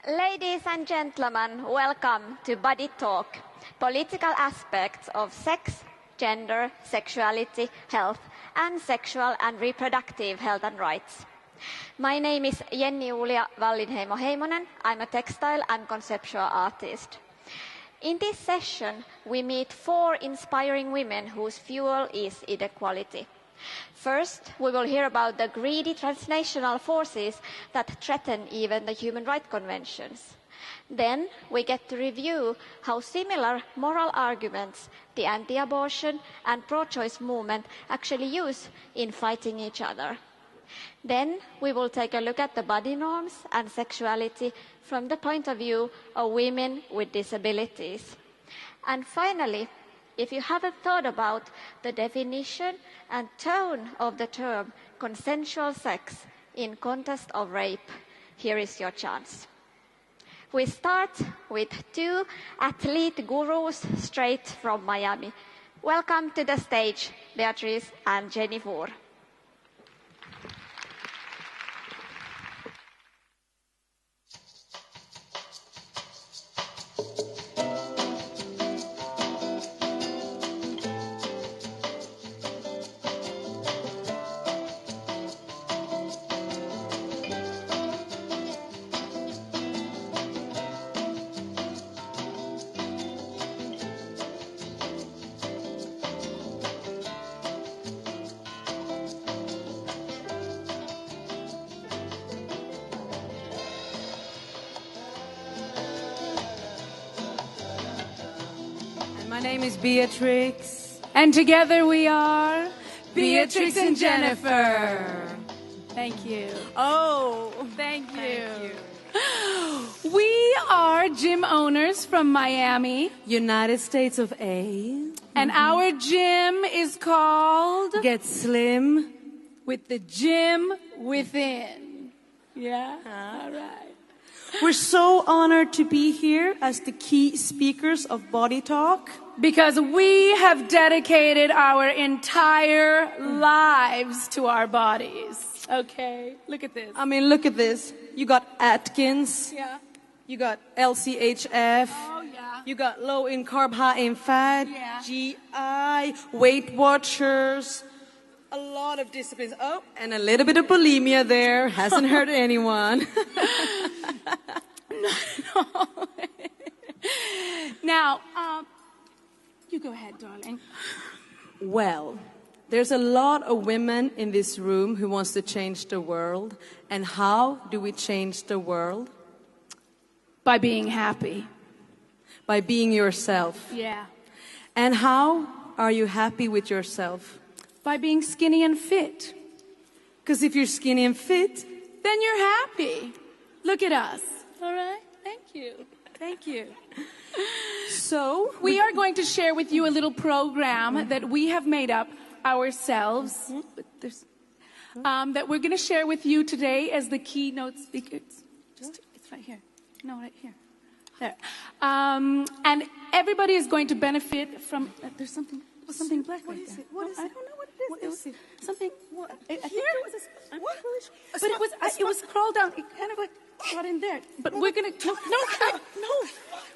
Ladies and gentlemen, welcome to Body Talk, political aspects of sex, gender, sexuality, health, and sexual and reproductive health and rights. My name is Jenni-Julia Wallinheimo-Heimonen. I'm a textile and conceptual artist. In this session, we meet 4 inspiring women whose fuel is inequality. First, we will hear about the greedy transnational forces that threaten even the human rights conventions. Then, we get to review how similar moral arguments the anti-abortion and pro-choice movement actually use in fighting each other. Then, we will take a look at the body norms and sexuality from the point of view of women with disabilities. And finally, if you haven't thought about the definition and tone of the term consensual sex in context of rape, here is your chance. We start with 2 athlete gurus straight from Miami. Welcome to the stage, Beatrice and Jennifer. My name is Beatrix. And together we are Beatrix and Jennifer. Thank you. Oh, Thank you. We are gym owners from Miami. United States of A. And our gym is called Get Slim. With the Gym Within. Yeah? All right. We're so honored to be here as the key speakers of Body Talk. Because we have dedicated our entire lives to our bodies. Okay, look at this. I mean, look at this. You got Atkins. Yeah. You got LCHF. Oh, yeah. You got low in carb, high in fat. Yeah. GI, Weight Watchers. A lot of disciplines. Oh, and a little bit of bulimia there. Hasn't hurt anyone. No. Now, you go ahead, darling. Well, there's a lot of women in this room who wants to change the world. And how do we change the world? By being happy. By being yourself. Yeah. And how are you happy with yourself? By being skinny and fit. Because if you're skinny and fit, then you're happy. Look at us. All right? Thank you. Thank you. So we are going to share with you a little program that we have made up ourselves. That we're going to share with you today as the keynote speakers. It's right here. No, right here. There. And everybody is going to benefit from. There's something black right there. What is it? I don't know what it is. What is it? Something. What? I think it was. I'm not really sure. But it was crawled down. It kind of like got in there. But we're gonna. No.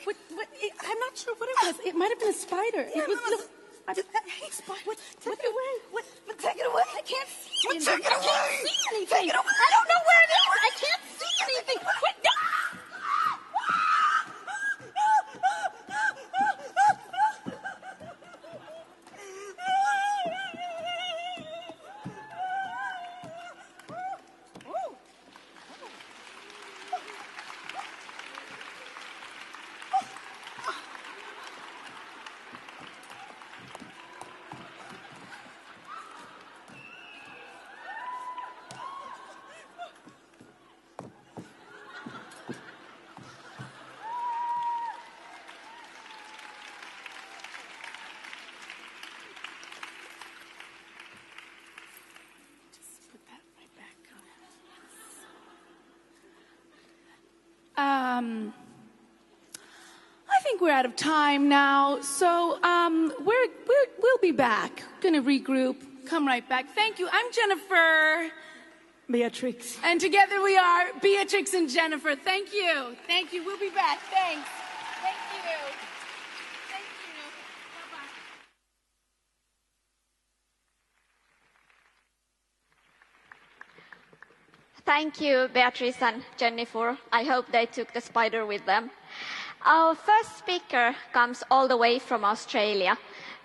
I'm not sure what it was. It might have been a spider. Yeah, it was. no, I hate spiders. Take it away. Take it away. I can't see anything. Take it away. I can't see anything. Take it away. I don't know where it is. I can't see anything. Wait, no. I think we're out of time now, so we'll be back. Gonna regroup. Come right back. Thank you. I'm Jennifer. Beatrix. And together we are Beatrix and Jennifer. Thank you. Thank you. We'll be back. Thanks. Thank you. Thank you. Bye-bye. Thank you, Beatrice and Jennifer. I hope they took the spider with them. Our first speaker comes all the way from Australia.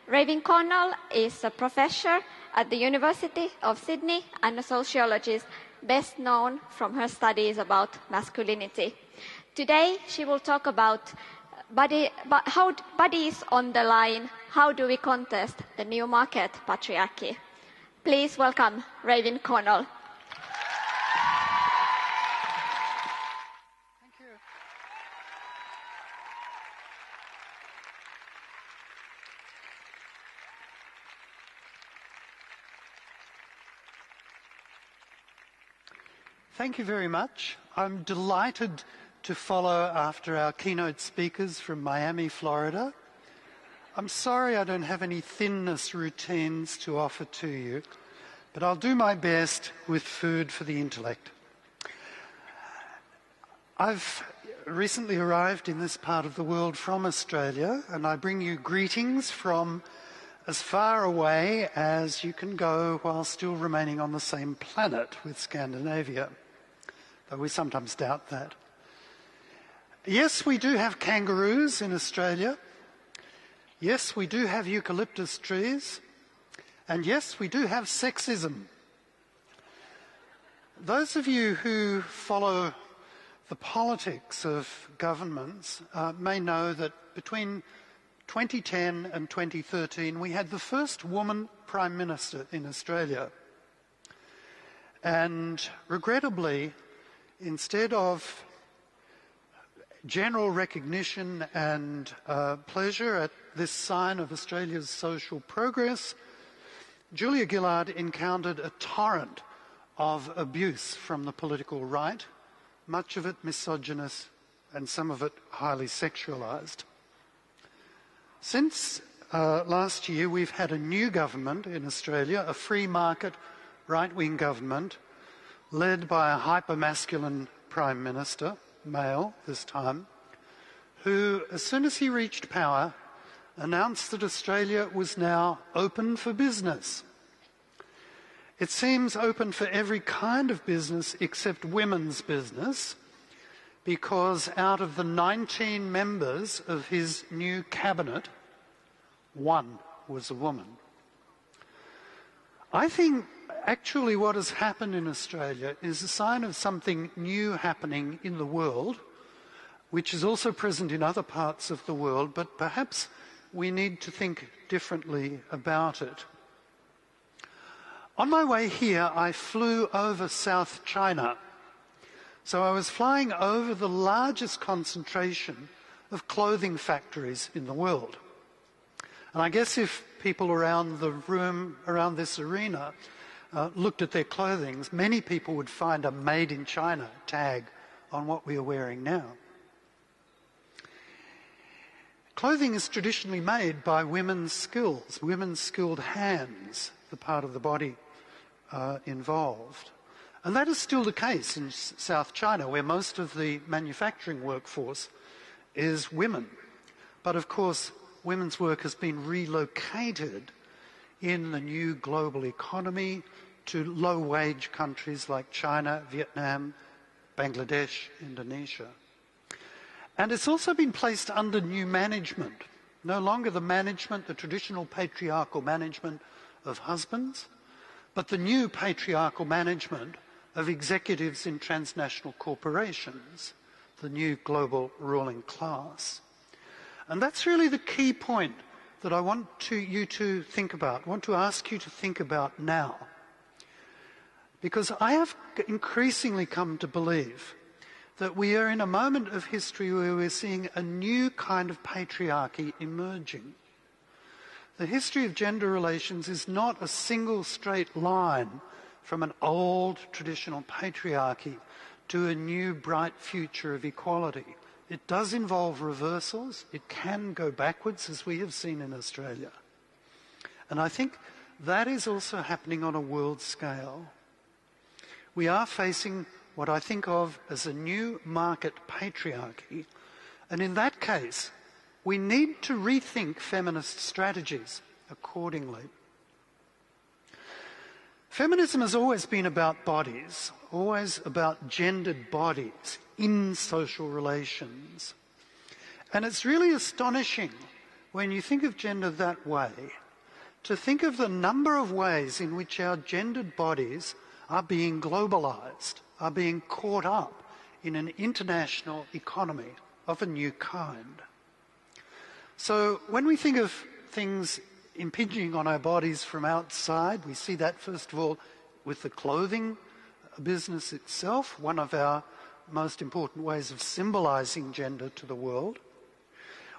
Raven Connell is a professor at the University of Sydney and a sociologist best known from her studies about masculinity. Today she will talk about how bodies on the line, how do we contest the new market patriarchy. Please welcome Raven Connell. Thank you very much. I'm delighted to follow after our keynote speakers from Miami, Florida. I'm sorry I don't have any thinness routines to offer to you, but I'll do my best with food for the intellect. I've recently arrived in this part of the world from Australia, and I bring you greetings from as far away as you can go while still remaining on the same planet with Scandinavia, though we sometimes doubt that. Yes, we do have kangaroos in Australia. Yes, we do have eucalyptus trees. And yes, we do have sexism. Those of you who follow the politics of governments may know that between 2010 and 2013 we had the first woman Prime Minister in Australia. And regrettably, instead of general recognition and pleasure at this sign of Australia's social progress, Julia Gillard encountered a torrent of abuse from the political right, much of it misogynist and some of it highly sexualised. Since last year, we've had a new government in Australia, a free market right-wing government, led by a hyper-masculine Prime Minister, male this time, who, as soon as he reached power, announced that Australia was now open for business. It seems open for every kind of business except women's business, because out of the 19 members of his new cabinet, one was a woman. I think actually what has happened in Australia is a sign of something new happening in the world, which is also present in other parts of the world, but perhaps we need to think differently about it. On my way here, I flew over South China. So I was flying over the largest concentration of clothing factories in the world. And I guess if people around the room, around this arena, looked at their clothing, many people would find a Made in China tag on what we are wearing now. Clothing is traditionally made by women's skills, women's skilled hands, the part of the body involved. And that is still the case in South China, where most of the manufacturing workforce is women. But of course, women's work has been relocated in the new global economy to low-wage countries like China, Vietnam, Bangladesh, Indonesia. And it's also been placed under new management. No longer the traditional patriarchal management of husbands, but the new patriarchal management of executives in transnational corporations, the new global ruling class. And that's really the key point that I want you to think about, I want to ask you to think about now. Because I have increasingly come to believe that we are in a moment of history where we're seeing a new kind of patriarchy emerging. The history of gender relations is not a single straight line from an old traditional patriarchy to a new bright future of equality. It does involve reversals. It can go backwards, as we have seen in Australia. And I think that is also happening on a world scale. we are facing what I think of as a new market patriarchy, and in that case, we need to rethink feminist strategies accordingly. Feminism has always been about bodies, always about gendered bodies in social relations. And it's really astonishing when you think of gender that way, to think of the number of ways in which our gendered bodies are being globalised, are being caught up in an international economy of a new kind. So when we think of things impinging on our bodies from outside, we see that first of all with the clothing business itself, one of our most important ways of symbolising gender to the world.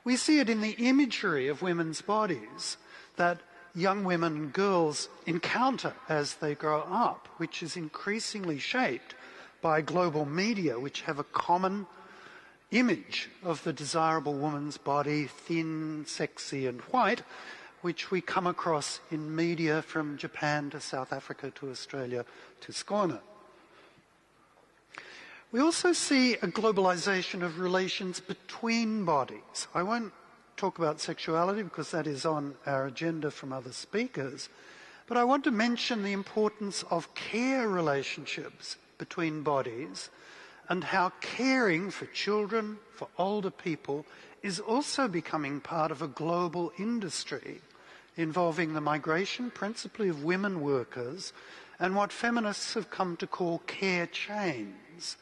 We see it in the imagery of women's bodies that young women and girls encounter as they grow up, which is increasingly shaped by global media, which have a common image of the desirable woman's body, thin, sexy and white, which we come across in media from Japan to South Africa to Australia to Skåne. We also see a globalisation of relations between bodies. I won't talk about sexuality because that is on our agenda from other speakers, but I want to mention the importance of care relationships between bodies and how caring for children, for older people, is also becoming part of a global industry involving the migration principally of women workers and what feminists have come to call care chains.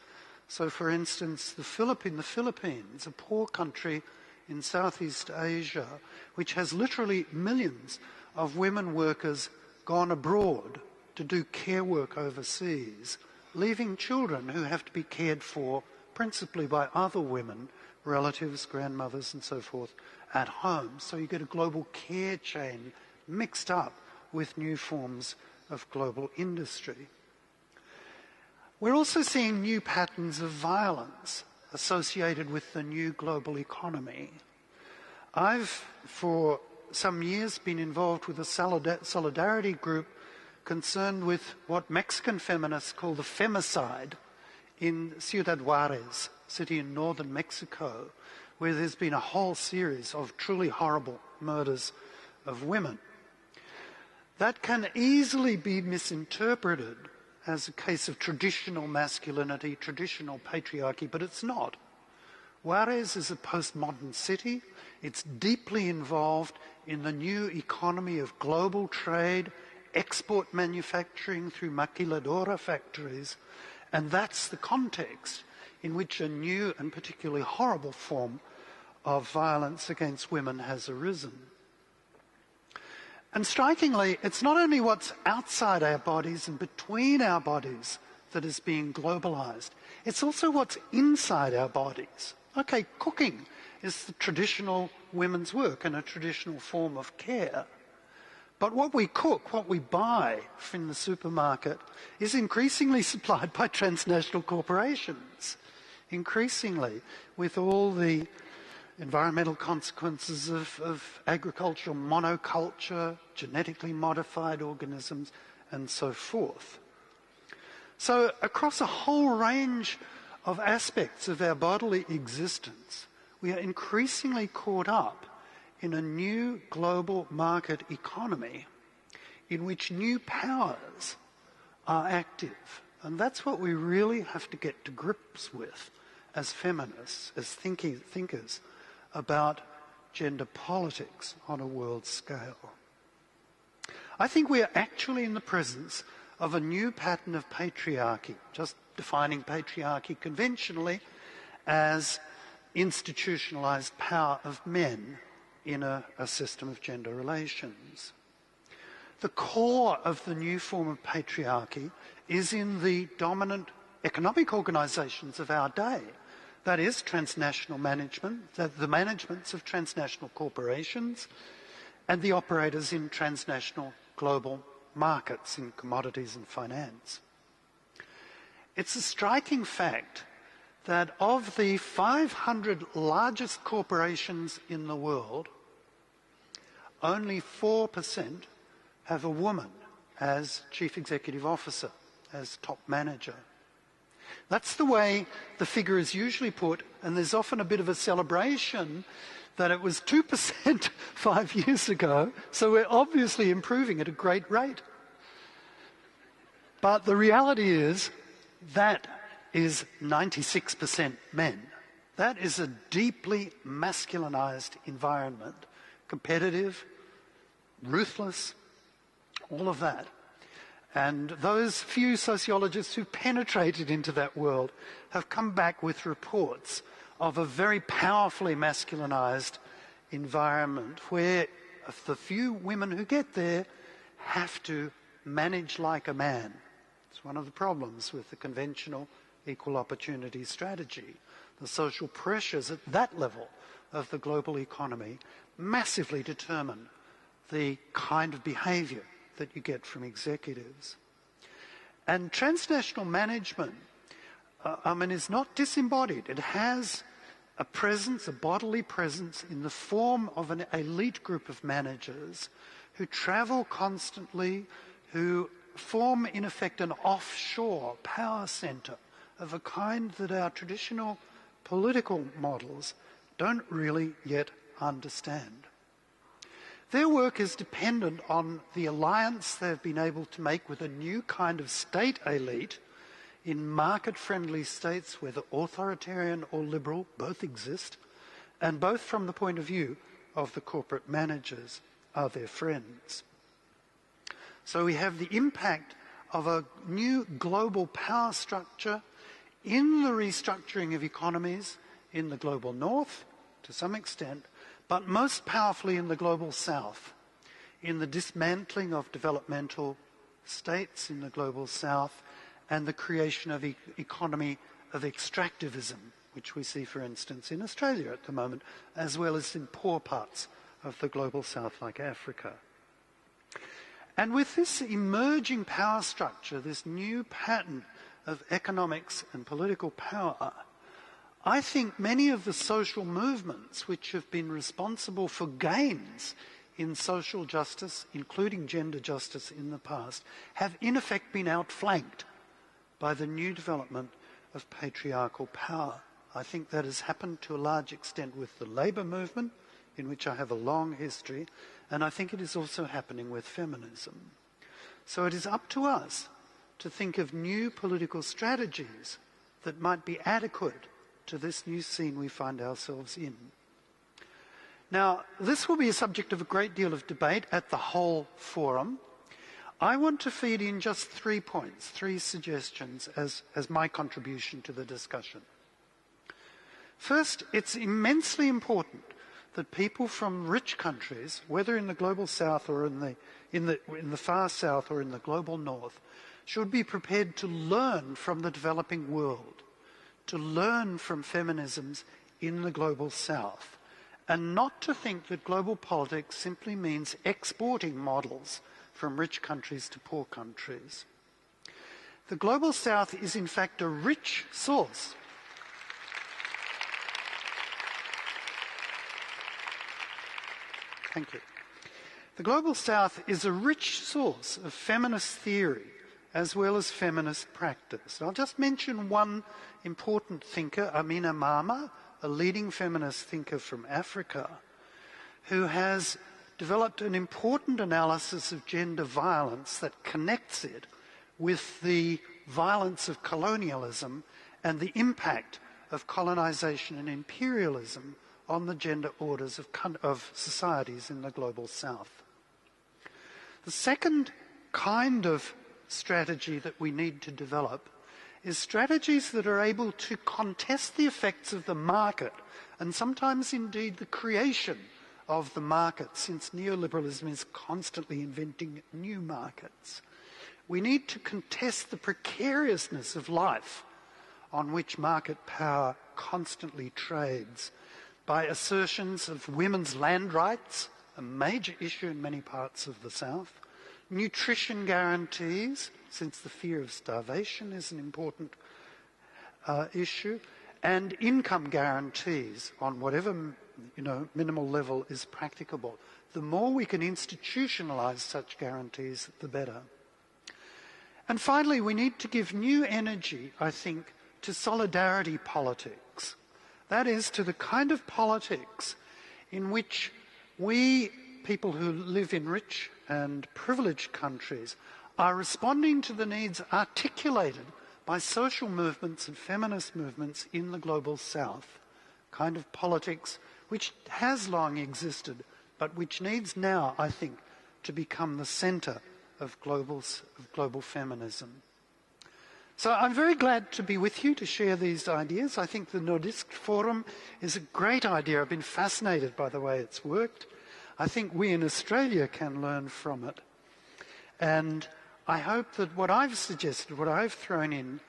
So, for instance, the Philippines, a poor country in Southeast Asia, which has literally millions of women workers gone abroad to do care work overseas, leaving children who have to be cared for principally by other women, relatives, grandmothers and so forth, at home. So you get a global care chain mixed up with new forms of global industry. We're also seeing new patterns of violence associated with the new global economy. I've, for some years, been involved with a solidarity group concerned with what Mexican feminists call the femicide in Ciudad Juarez, city in northern Mexico, where there's been a whole series of truly horrible murders of women. That can easily be misinterpreted as a case of traditional masculinity, traditional patriarchy, but it's not. Juarez is a postmodern city. It's deeply involved in the new economy of global trade, export manufacturing through maquiladora factories, and that's the context in which a new and particularly horrible form of violence against women has arisen. And strikingly, it's not only what's outside our bodies and between our bodies that is being globalised, it's also what's inside our bodies. Okay, cooking is the traditional women's work and a traditional form of care. But what we cook, what we buy from the supermarket, is increasingly supplied by transnational corporations. Increasingly, with all the environmental consequences of agricultural monoculture, genetically modified organisms, and so forth. So across a whole range of aspects of our bodily existence, we are increasingly caught up in a new global market economy in which new powers are active. And that's what we really have to get to grips with as feminists, as thinkers about gender politics on a world scale. I think we are actually in the presence of a new pattern of patriarchy, just defining patriarchy conventionally as institutionalized power of men in a system of gender relations. The core of the new form of patriarchy is in the dominant economic organisations of our day. That is transnational management, the managements of transnational corporations, and the operators in transnational global markets in commodities and finance. It's a striking fact that of the 500 largest corporations in the world, only 4% have a woman as chief executive officer. as top manager. That's the way the figure is usually put, and there's often a bit of a celebration that it was 2% 5 years ago, so we're obviously improving at a great rate. But the reality is that is 96% men. That is a deeply masculinized environment, competitive, ruthless, all of that. And those few sociologists who penetrated into that world have come back with reports of a very powerfully masculinized environment where the few women who get there have to manage like a man. It's one of the problems with the conventional equal opportunity strategy. The social pressures at that level of the global economy massively determine the kind of behaviour that you get from executives. And transnational management, is not disembodied. It has a presence, a bodily presence, in the form of an elite group of managers who travel constantly, who form, in effect, an offshore power centre of a kind that our traditional political models don't really yet understand. Their work is dependent on the alliance they've been able to make with a new kind of state elite in market-friendly states, whether authoritarian or liberal, both exist, and both from the point of view of the corporate managers are their friends. So we have the impact of a new global power structure in the restructuring of economies in the global north, to some extent, but most powerfully in the global south, in the dismantling of developmental states in the global south and the creation of economy of extractivism, which we see, for instance, in Australia at the moment, as well as in poor parts of the global south like Africa. And with this emerging power structure, this new pattern of economics and political power, I think many of the social movements which have been responsible for gains in social justice, including gender justice in the past, have in effect been outflanked by the new development of patriarchal power. I think that has happened to a large extent with the labour movement, in which I have a long history, and I think it is also happening with feminism. So it is up to us to think of new political strategies that might be adequate to this new scene we find ourselves in. Now, this will be a subject of a great deal of debate at the whole forum. I want to feed in just 3 points, 3 suggestions as my contribution to the discussion. First, it's immensely important that people from rich countries, whether in the global south or in the far south or in the global north, should be prepared to learn from the developing world, to learn from feminisms in the global south, and not to think that global politics simply means exporting models from rich countries to poor countries. The global south is in fact a rich source Thank you. The global south is a rich source of feminist theory as well as feminist practice. I'll just mention one important thinker, Amina Mama, a leading feminist thinker from Africa, who has developed an important analysis of gender violence that connects it with the violence of colonialism and the impact of colonization and imperialism on the gender orders of societies in the global south. The second kind of strategy that we need to develop is strategies that are able to contest the effects of the market and sometimes indeed the creation of the market, since neoliberalism is constantly inventing new markets. We need to contest the precariousness of life on which market power constantly trades by assertions of women's land rights, a major issue in many parts of the South, nutrition guarantees, since the fear of starvation is an important issue, and income guarantees on whatever minimal level is practicable. The more we can institutionalize such guarantees, the better. And finally, we need to give new energy, I think, to solidarity politics. That is, to the kind of politics in which we, people who live in rich and privileged countries, are responding to the needs articulated by social movements and feminist movements in the global south. Kind of politics which has long existed, but which needs now, I think, to become the centre of global feminism. So I'm very glad to be with you to share these ideas. I think the Nordisk Forum is a great idea. I've been fascinated by the way it's worked. I think we in Australia can learn from it. And I hope that what I've suggested, what I've thrown in,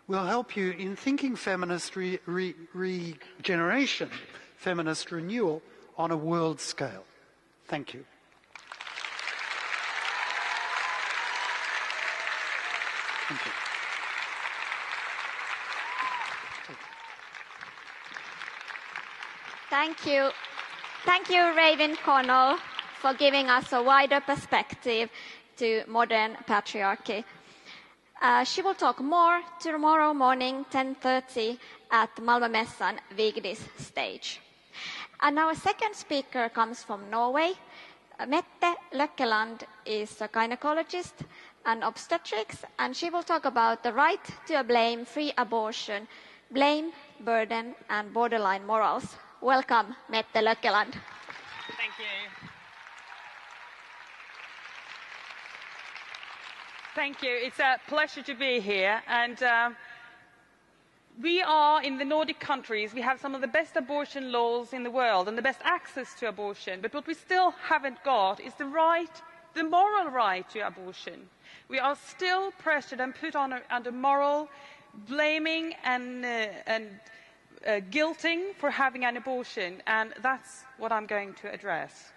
will help you in thinking feminist regeneration, feminist renewal on a world scale. Thank you. Thank you. Thank you. Thank you, Raven Connell, for giving us a wider perspective to modern patriarchy. She will talk more tomorrow morning, 10:30, at Malmö Mässan Vigdis stage. And our second speaker comes from Norway. Mette Løkkeland is a gynecologist and obstetrics, and she will talk about the right to a blame-free abortion, blame, burden, and borderline morals. Welcome, Mette Løkkeland. Thank you. Thank you. It's a pleasure to be here. And we are, in the Nordic countries, we have some of the best abortion laws in the world and the best access to abortion. But what we still haven't got is the moral right to abortion. We are still pressured and put under moral blaming and guilting for having an abortion, and that's what I'm going to address.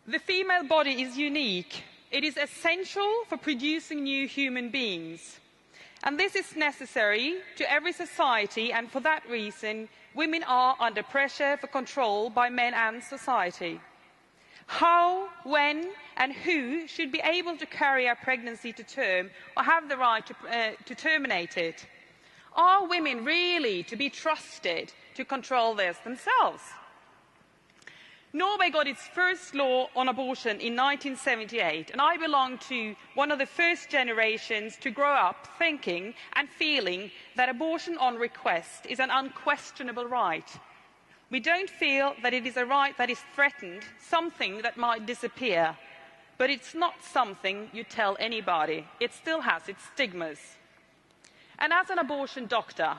The female body is unique. It is essential for producing new human beings. And this is necessary to every society, and for that reason, women are under pressure for control by men and society. How, when, and who should be able to carry a pregnancy to term or have the right to terminate it? Are women really to be trusted to control this themselves? Norway got its first law on abortion in 1978, and I belong to one of the first generations to grow up thinking and feeling that abortion on request is an unquestionable right. We don't feel that it is a right that is threatened, something that might disappear, but it's not something you tell anybody. It still has its stigmas. And as an abortion doctor,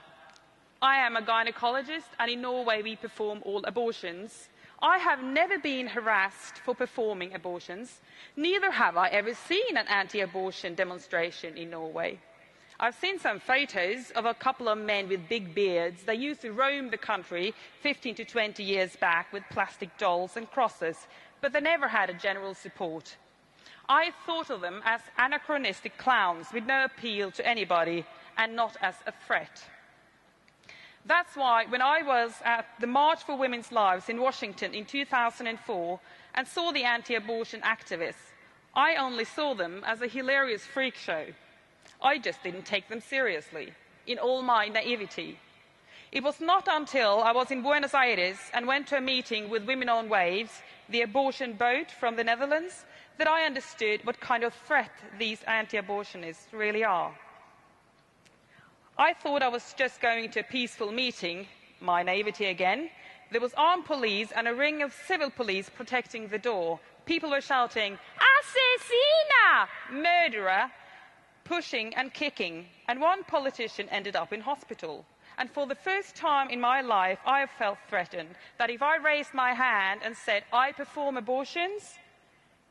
I am a gynecologist, and in Norway we perform all abortions. I have never been harassed for performing abortions. Neither have I ever seen an anti-abortion demonstration in Norway. I've seen some photos of a couple of men with big beards. They used to roam the country 15 to 20 years back with plastic dolls and crosses, but they never had a general support. I thought of them as anachronistic clowns with no appeal to anybody, and not as a threat. That's why when I was at the March for Women's Lives in Washington in 2004 and saw the anti-abortion activists, I only saw them as a hilarious freak show. I just didn't take them seriously, in all my naivety. It was not until I was in Buenos Aires and went to a meeting with Women on Waves, the abortion boat from the Netherlands, that I understood what kind of threat these anti-abortionists really are. I thought I was just going to a peaceful meeting, my naivety again. There was armed police and a ring of civil police protecting the door. People were shouting, "Assassina!" murderer, pushing and kicking, and one politician ended up in hospital. And for the first time in my life, I have felt threatened that if I raised my hand and said, "I perform abortions,"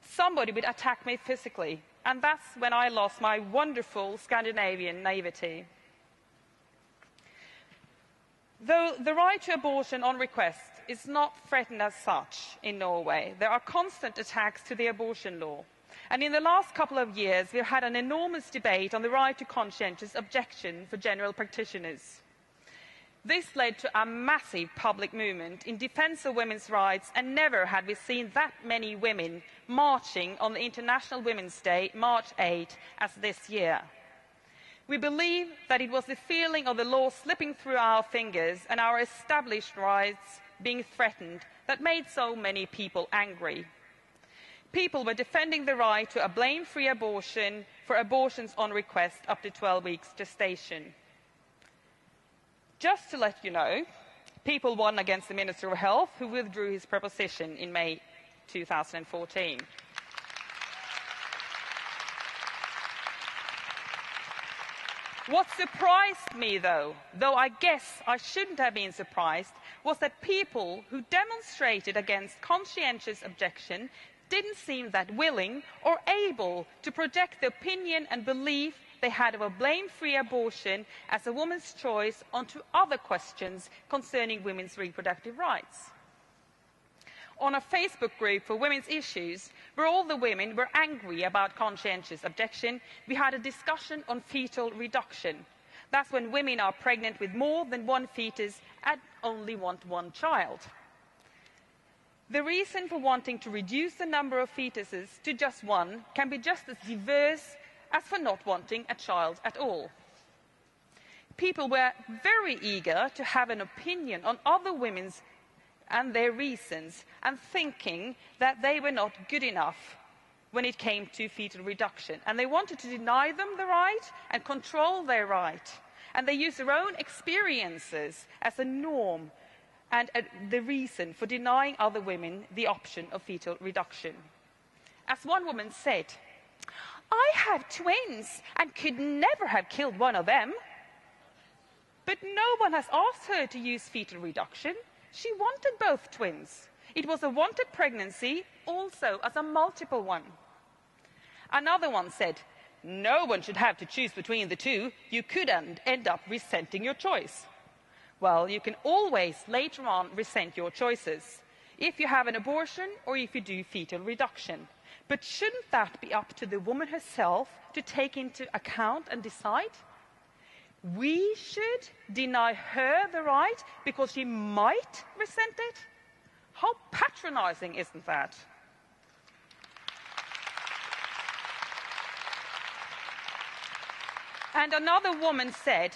somebody would attack me physically. And that's when I lost my wonderful Scandinavian naivety. Though the right to abortion on request is not threatened as such in Norway, there are constant attacks to the abortion law. And in the last couple of years, we've had an enormous debate on the right to conscientious objection for general practitioners. This led to a massive public movement in defense of women's rights, and never had we seen that many women marching on the International Women's Day, March 8, as this year. We believe that it was the feeling of the law slipping through our fingers and our established rights being threatened that made so many people angry. People were defending the right to a blame-free abortion for abortions on request up to 12 weeks gestation. Just to let you know, people won against the Minister of Health, who withdrew his proposition in May 2014. What surprised me, though I guess I shouldn't have been surprised, was that people who demonstrated against conscientious objection didn't seem that willing or able to project the opinion and belief they had of a blame-free abortion as a woman's choice onto other questions concerning women's reproductive rights. On a Facebook group for women's issues, where all the women were angry about conscientious objection, we had a discussion on fetal reduction. That's when women are pregnant with more than one fetus and only want one child. The reason for wanting to reduce the number of fetuses to just one can be just as diverse as for not wanting a child at all. People were very eager to have an opinion on other women's and their reasons, and thinking that they were not good enough when it came to fetal reduction. And they wanted to deny them the right and control their right. And they used their own experiences as a norm and the reason for denying other women the option of fetal reduction. As one woman said, "I have twins and could never have killed one of them." But no one has asked her to use fetal reduction. She wanted both twins. It was a wanted pregnancy, also as a multiple one. Another one said, "No one should have to choose between the two. You could end up resenting your choice." Well, you can always later on resent your choices, if you have an abortion or if you do fetal reduction. But shouldn't that be up to the woman herself to take into account and decide? We should deny her the right because she might resent it? How patronizing isn't that? And another woman said,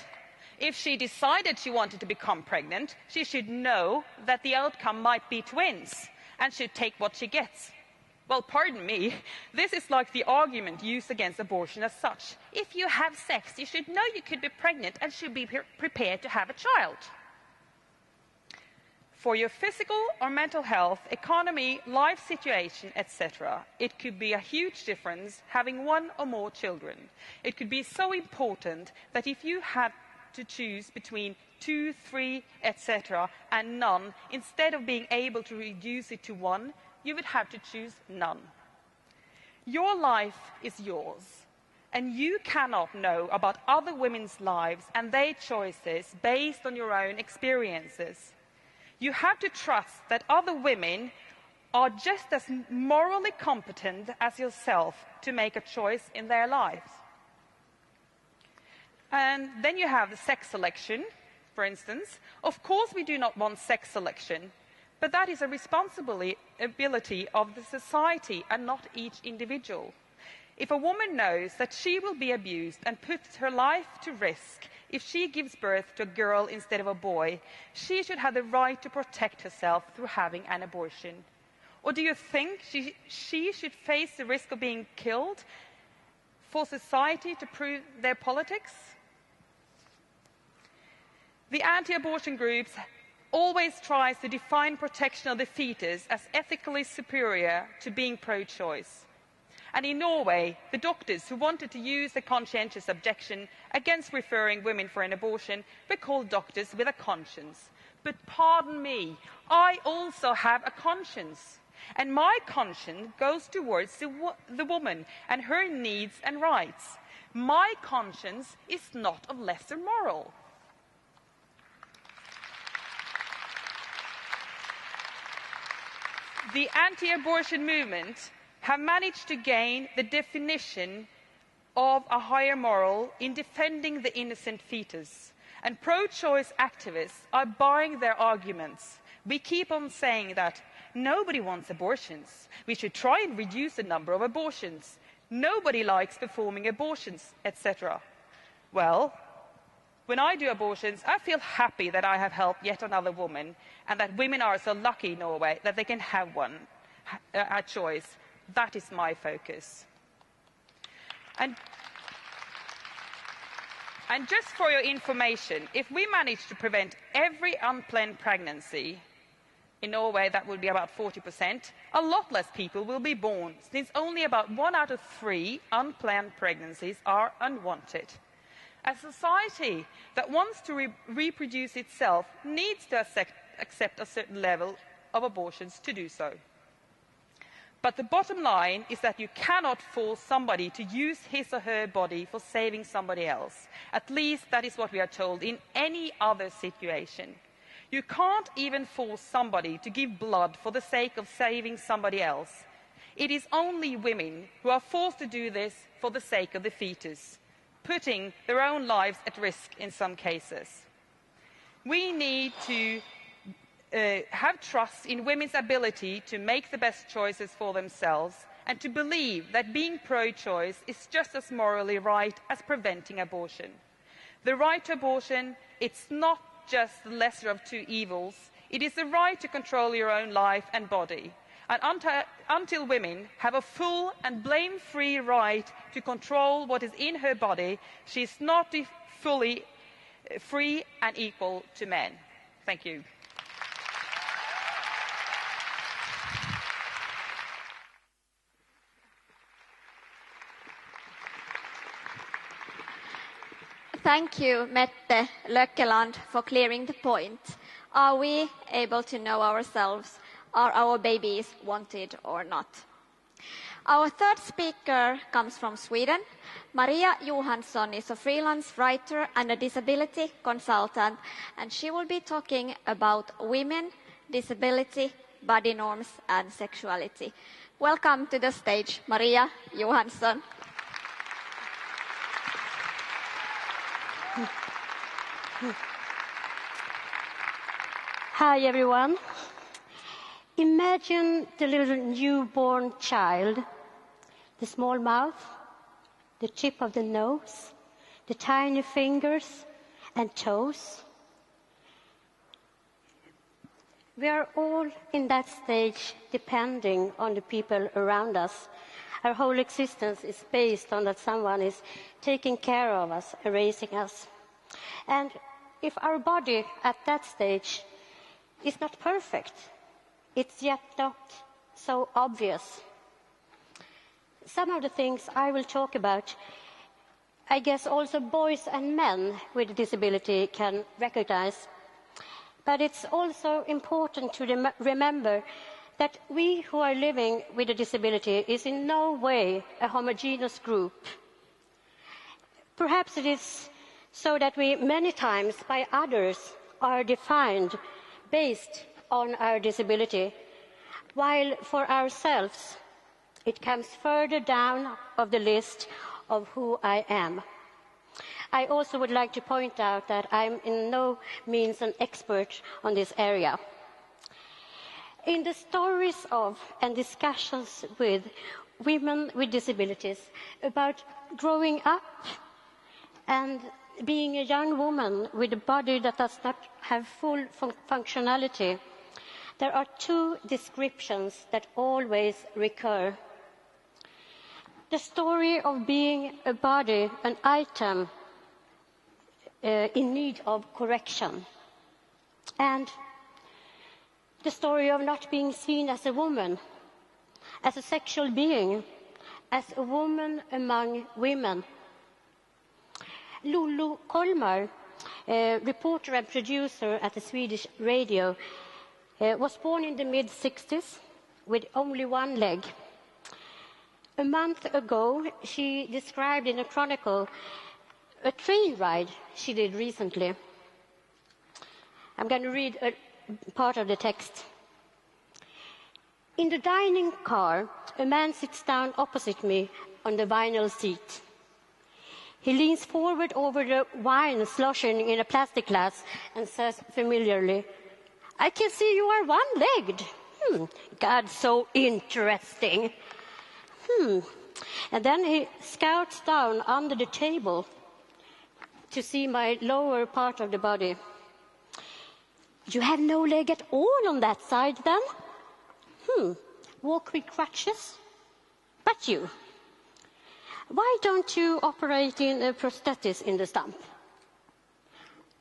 if she decided she wanted to become pregnant, she should know that the outcome might be twins and should take what she gets. Well, pardon me, this is like the argument used against abortion as such. If you have sex, you should know you could be pregnant and should be prepared to have a child. For your physical or mental health, economy, life situation, etc., it could be a huge difference having one or more children. It could be so important that if you had to choose between 2, 3, etc., and none, instead of being able to reduce it to one, you would have to choose none. Your life is yours, and you cannot know about other women's lives and their choices based on your own experiences. You have to trust that other women are just as morally competent as yourself to make a choice in their lives. And then you have the sex selection, for instance. Of course we do not want sex selection, but that is a responsibility of the society and not each individual. If a woman knows that she will be abused and puts her life to risk if she gives birth to a girl instead of a boy, she should have the right to protect herself through having an abortion. Or do you think she should face the risk of being killed for society to prove their politics? The anti-abortion groups always tries to define protection of the fetus as ethically superior to being pro-choice. And in Norway, the doctors who wanted to use the conscientious objection against referring women for an abortion were called doctors with a conscience. But pardon me, I also have a conscience. And my conscience goes towards the woman and her needs and rights. My conscience is not of lesser moral. The anti-abortion movement have managed to gain the definition of a higher moral in defending the innocent fetus. And pro-choice activists are buying their arguments. We keep on saying that nobody wants abortions. We should try and reduce the number of abortions. Nobody likes performing abortions, etc. Well, when I do abortions, I feel happy that I have helped yet another woman, and that women are so lucky in Norway that they can have one, a choice. That is my focus. And just for your information, if we manage to prevent every unplanned pregnancy in Norway, that would be about 40%, a lot less people will be born, since only about 1 out of 3 unplanned pregnancies are unwanted. A society that wants to reproduce itself needs to accept a certain level of abortions to do so. But the bottom line is that you cannot force somebody to use his or her body for saving somebody else. At least that is what we are told in any other situation. You can't even force somebody to give blood for the sake of saving somebody else. It is only women who are forced to do this for the sake of the fetus, putting their own lives at risk in some cases. We need to have trust in women's ability to make the best choices for themselves, and to believe that being pro-choice is just as morally right as preventing abortion. The right to abortion, it's not just the lesser of two evils. It is the right to control your own life and body. And until women have a full and blame-free right to control what is in her body, she is not fully free and equal to men. Thank you. Thank you, Mette Lökkeland, for clearing the point. Are we able to know ourselves? Are our babies wanted or not? Our third speaker comes from Sweden. Maria Johansson is a freelance writer and a disability consultant, and she will be talking about women, disability, body norms, and sexuality. Welcome to the stage, Maria Johansson. Hi, everyone. Imagine the little newborn child, the small mouth, the tip of the nose, the tiny fingers and toes. We are all in that stage depending on the people around us. Our whole existence is based on that someone is taking care of us and raising us. And if our body at that stage is not perfect, it's yet not so obvious. Some of the things I will talk about, I guess also boys and men with a disability can recognize. But it's also important to remember that we who are living with a disability is in no way a homogeneous group. Perhaps it is so that we many times by others are defined based on our disability, while for ourselves it comes further down of the list of who I am. I also would like to point out that I'm in no means an expert on this area. In the stories of and discussions with women with disabilities about growing up and being a young woman with a body that does not have full functionality, there are two descriptions that always recur. The story of being a body, an item in need of correction, and the story of not being seen as a woman, as a sexual being, as a woman among women. Lulu Kolmar, reporter and producer at the Swedish radio, was born in the mid-60s with only one leg. A month ago, she described in a chronicle a train ride she did recently. I'm going to read a part of the text. In the dining car, a man sits down opposite me on the vinyl seat. He leans forward over the wine sloshing in a plastic glass and says familiarly, "I can see you are one-legged. God, so interesting." And then he scouts down under the table to see my lower part of the body. "You have no leg at all on that side, then?" "Walk with crutches? But you? Why don't you operate in a prosthesis in the stump?"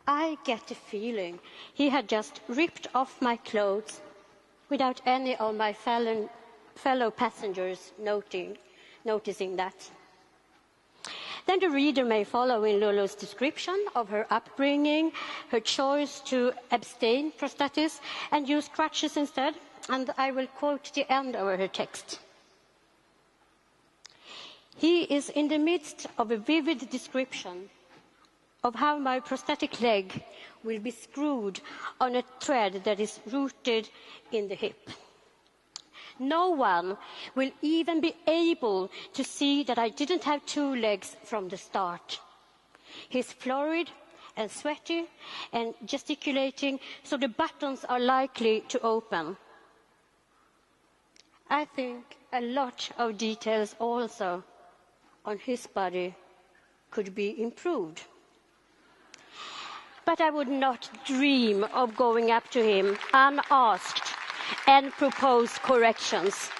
I get the feeling he had just ripped off my clothes without any of my fellow passengers noticing that. Then the reader may follow in Lulu's description of her upbringing, her choice to abstain prosthesis and use crutches instead, and I will quote the end of her text. "He is in the midst of a vivid description of how my prosthetic leg will be screwed on a thread that is rooted in the hip. No one will even be able to see that I didn't have two legs from the start. He's florid and sweaty and gesticulating, so the buttons are likely to open. I think a lot of details also on his body could be improved. But I would not dream of going up to him unasked and propose corrections.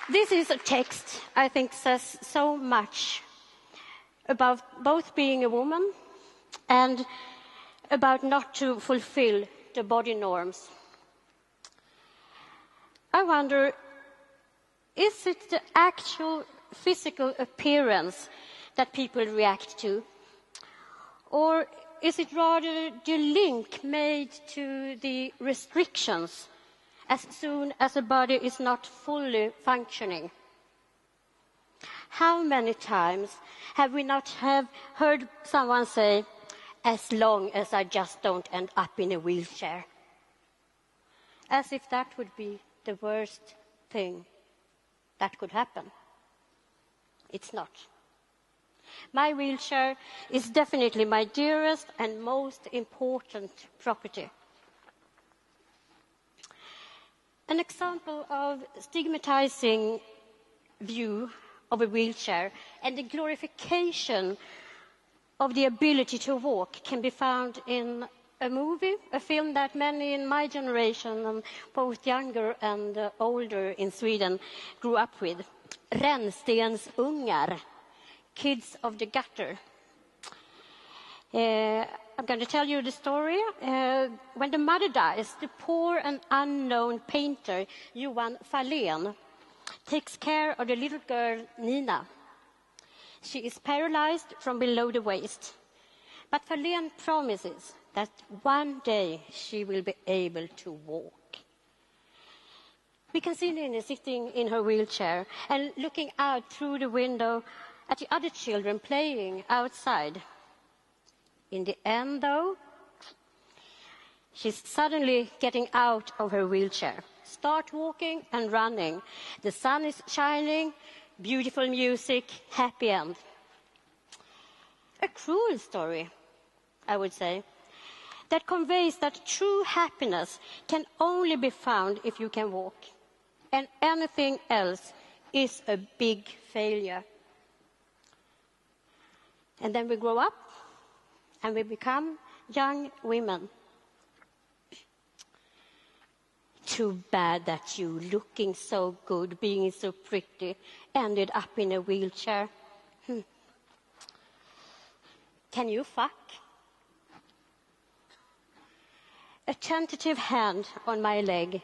This is a text I think says so much about both being a woman and about not to fulfill the body norms. I wonder, is it the actual physical appearance that people react to? Or is it rather the link made to the restrictions as soon as a body is not fully functioning? How many times have we not heard someone say, "As long as I just don't end up in a wheelchair"? As if that would be the worst thing that could happen. It's not. My wheelchair is definitely my dearest and most important property. An example of stigmatizing view of a wheelchair and the glorification of the ability to walk can be found in a movie, a film that many in my generation, both younger and older in Sweden, grew up with. Rännstensungar, Kids of the Gutter. I'm going to tell you the story. When the mother dies, the poor and unknown painter, Johan Fahlén, takes care of the little girl, Nina. She is paralyzed from below the waist. But Fahlén promises that one day she will be able to walk. We can see Nina sitting in her wheelchair and looking out through the window at the other children playing outside. In the end, though, she's suddenly getting out of her wheelchair, start walking and running. The sun is shining, beautiful music, happy end. A cruel story, I would say, that conveys that true happiness can only be found if you can walk, and anything else is a big failure. And then we grow up and we become young women. Too bad that you, looking so good, being so pretty, ended up in a wheelchair. Can you fuck? A tentative hand on my leg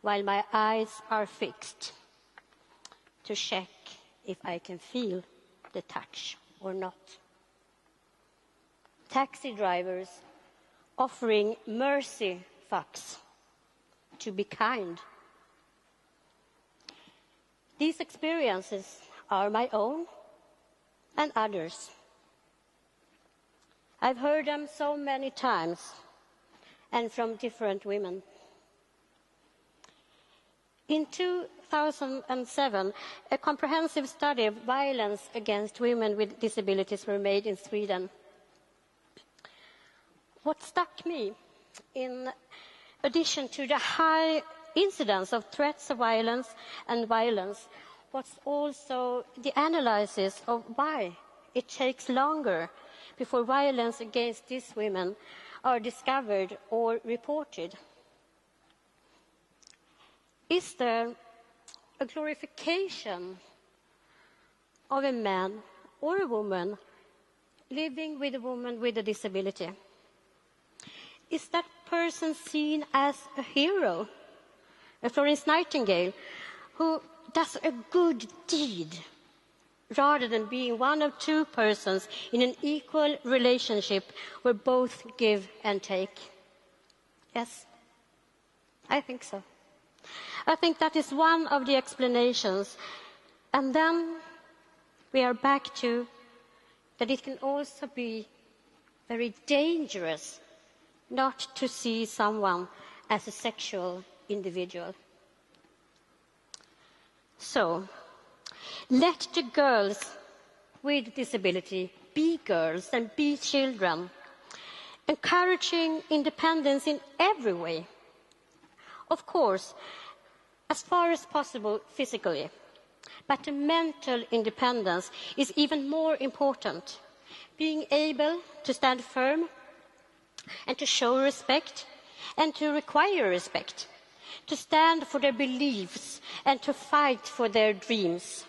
while my eyes are fixed to check if I can feel the touch or not. Taxi drivers offering mercy fucks to be kind. These experiences are my own and others. I've heard them so many times and from different women. In 2007, a comprehensive study of violence against women with disabilities were made in Sweden. What struck me, in addition to the high incidence of threats of violence and violence, was also the analysis of why it takes longer before violence against these women are discovered or reported. Is there a glorification of a man or a woman living with a woman with a disability? Is that person seen as a hero, a Florence Nightingale, who does a good deed, rather than being one of two persons in an equal relationship where both give and take? Yes, I think so. I think that is one of the explanations. And then we are back to that it can also be very dangerous not to see someone as a sexual individual. So, let the girls with disability be girls and be children, encouraging independence in every way. Of course, as far as possible physically, but the mental independence is even more important. Being able to stand firm and to show respect and to require respect, to stand for their beliefs and to fight for their dreams.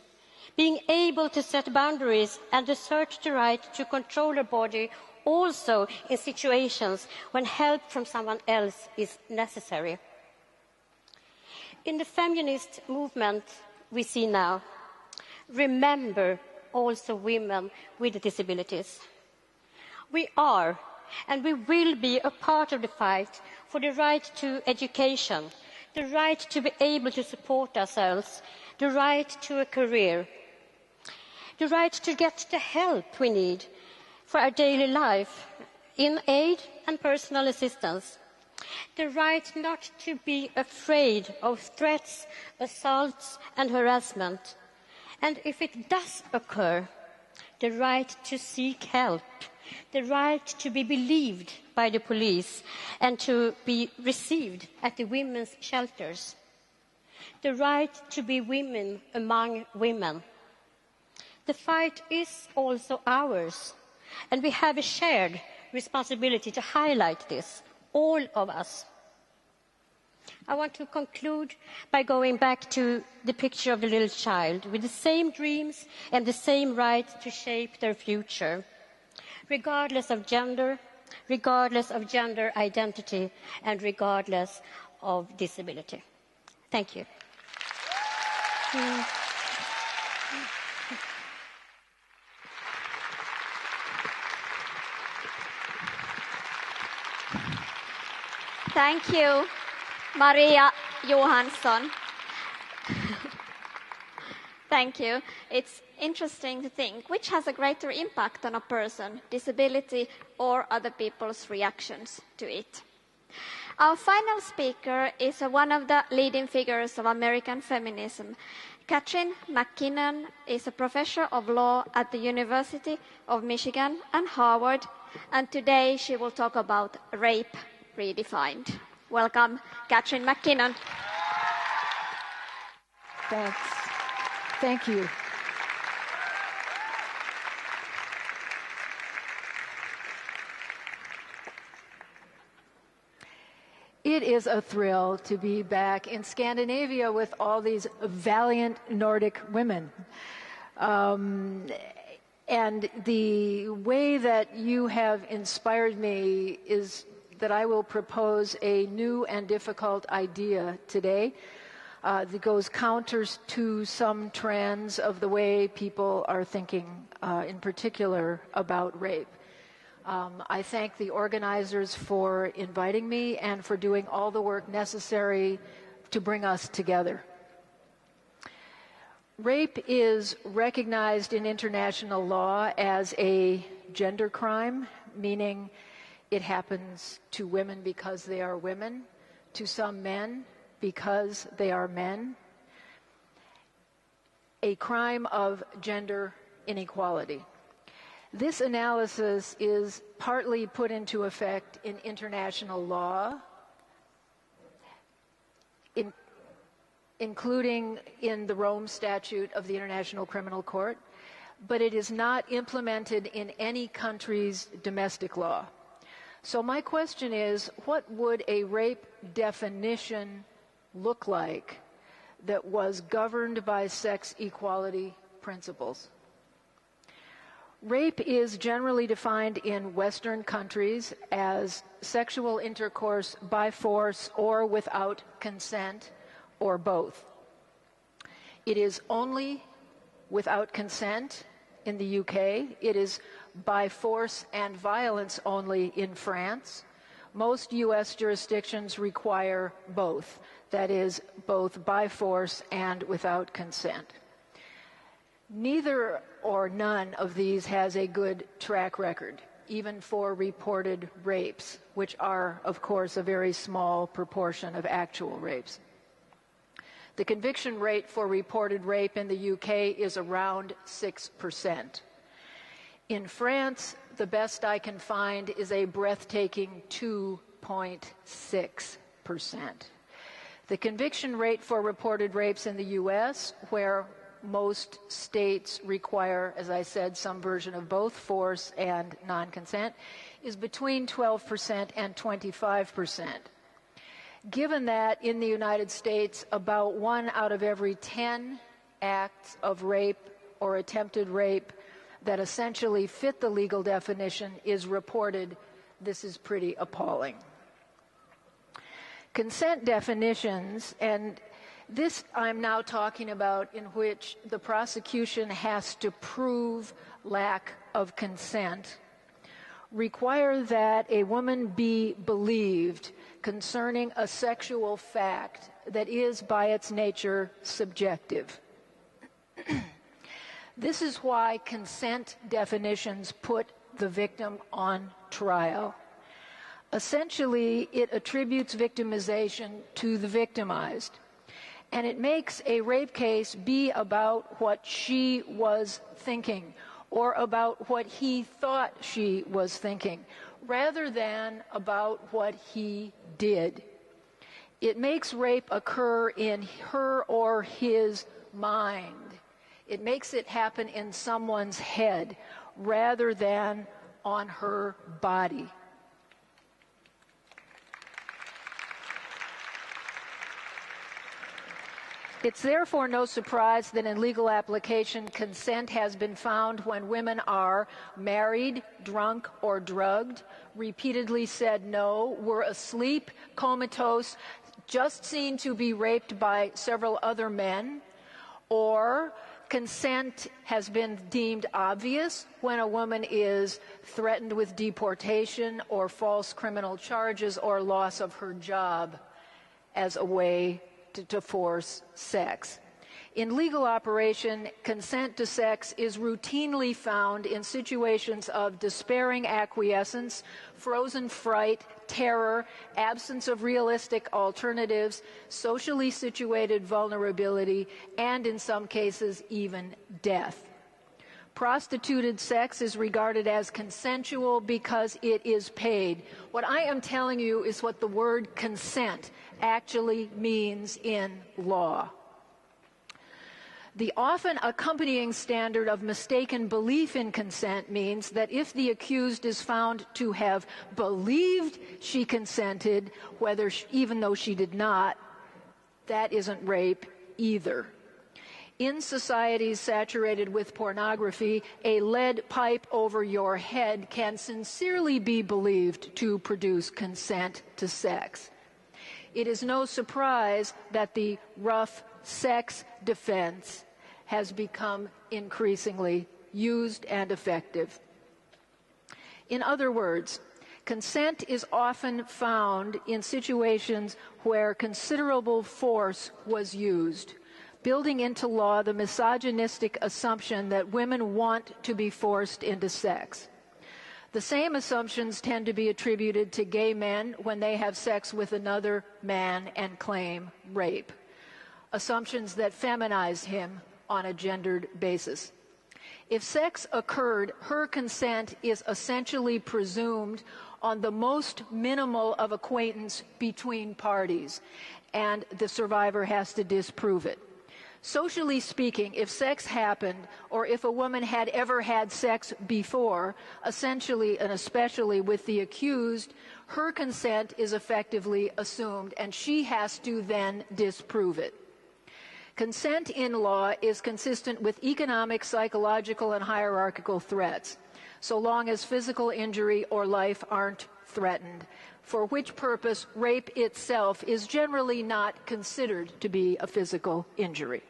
Being able to set boundaries and assert the right to control their body also in situations when help from someone else is necessary. In the feminist movement we see now, remember also women with disabilities. We are and we will be a part of the fight for the right to education, the right to be able to support ourselves, the right to a career, the right to get the help we need for our daily life in aid and personal assistance, the right not to be afraid of threats, assaults and harassment, and if it does occur, the right to seek help, the right to be believed by the police and to be received at the women's shelters, the right to be women among women. The fight is also ours, and we have a shared responsibility to highlight this, all of us. I want to conclude by going back to the picture of the little child with the same dreams and the same right to shape their future, regardless of gender identity, and regardless of disability. Thank you. Thank you, Maria Johansson. Thank you. It's interesting to think which has a greater impact on a person, disability or other people's reactions to it. Our final speaker is one of the leading figures of American feminism. Katrin McKinnon is a professor of law at the University of Michigan and Harvard, and today she will talk about rape redefined. Welcome, Katrin McKinnon. Thanks. Thank you. It is a thrill to be back in Scandinavia with all these valiant Nordic women. And the way that you have inspired me is that I will propose a new and difficult idea today that goes counter to some trends of the way people are thinking, in particular, about rape. I thank the organizers for inviting me and for doing all the work necessary to bring us together. Rape is recognized in international law as a gender crime, meaning it happens to women because they are women, to some men because they are men, a crime of gender inequality. This analysis is partly put into effect in international law, including in the Rome Statute of the International Criminal Court, but it is not implemented in any country's domestic law. So my question is, what would a rape definition look like that was governed by sex equality principles? Rape is generally defined in Western countries as sexual intercourse by force or without consent, or both. It is only without consent in the UK. It is by force and violence only in France. Most US jurisdictions require both. That is, both by force and without consent. Neither or none of these has a good track record, even for reported rapes, which are, of course, a very small proportion of actual rapes. The conviction rate for reported rape in the UK is around 6%. In France, the best I can find is a breathtaking 2.6%. The conviction rate for reported rapes in the US, where most states require, as I said, some version of both force and non-consent, is between 12% and 25%. Given that in the United States, about 1 out of every 10 acts of rape or attempted rape that essentially fit the legal definition is reported, this is pretty appalling. Consent definitions, and this I'm now talking about in which the prosecution has to prove lack of consent, require that a woman be believed concerning a sexual fact that is by its nature subjective. This is why consent definitions put the victim on trial. Essentially, it attributes victimization to the victimized, and it makes a rape case be about what she was thinking or about what he thought she was thinking, rather than about what he did. It makes rape occur in her or his mind. It makes it happen in someone's head rather than on her body. It's therefore no surprise that in legal application, consent has been found when women are married, drunk, or drugged, repeatedly said no, were asleep, comatose, just seen to be raped by several other men, or consent has been deemed obvious when a woman is threatened with deportation or false criminal charges or loss of her job as a way to force sex. In legal operation, consent to sex is routinely found in situations of despairing acquiescence, frozen fright, terror, absence of realistic alternatives, socially situated vulnerability, and in some cases, even death. Prostituted sex is regarded as consensual because it is paid. What I am telling you is what the word consent actually means in law. The often accompanying standard of mistaken belief in consent means that if the accused is found to have believed she consented, even though she did not, that isn't rape either. In societies saturated with pornography, a lead pipe over your head can sincerely be believed to produce consent to sex. It is no surprise that the rough sex defense has become increasingly used and effective. In other words, consent is often found in situations where considerable force was used, building into law the misogynistic assumption that women want to be forced into sex. The same assumptions tend to be attributed to gay men when they have sex with another man and claim rape. Assumptions that feminize him on a gendered basis. If sex occurred, her consent is essentially presumed on the most minimal of acquaintance between parties, and the survivor has to disprove it. Socially speaking, if sex happened, or if a woman had ever had sex before, essentially and especially with the accused, her consent is effectively assumed, and she has to then disprove it. Consent in law is consistent with economic, psychological, and hierarchical threats, so long as physical injury or life aren't threatened, for which purpose rape itself is generally not considered to be a physical injury.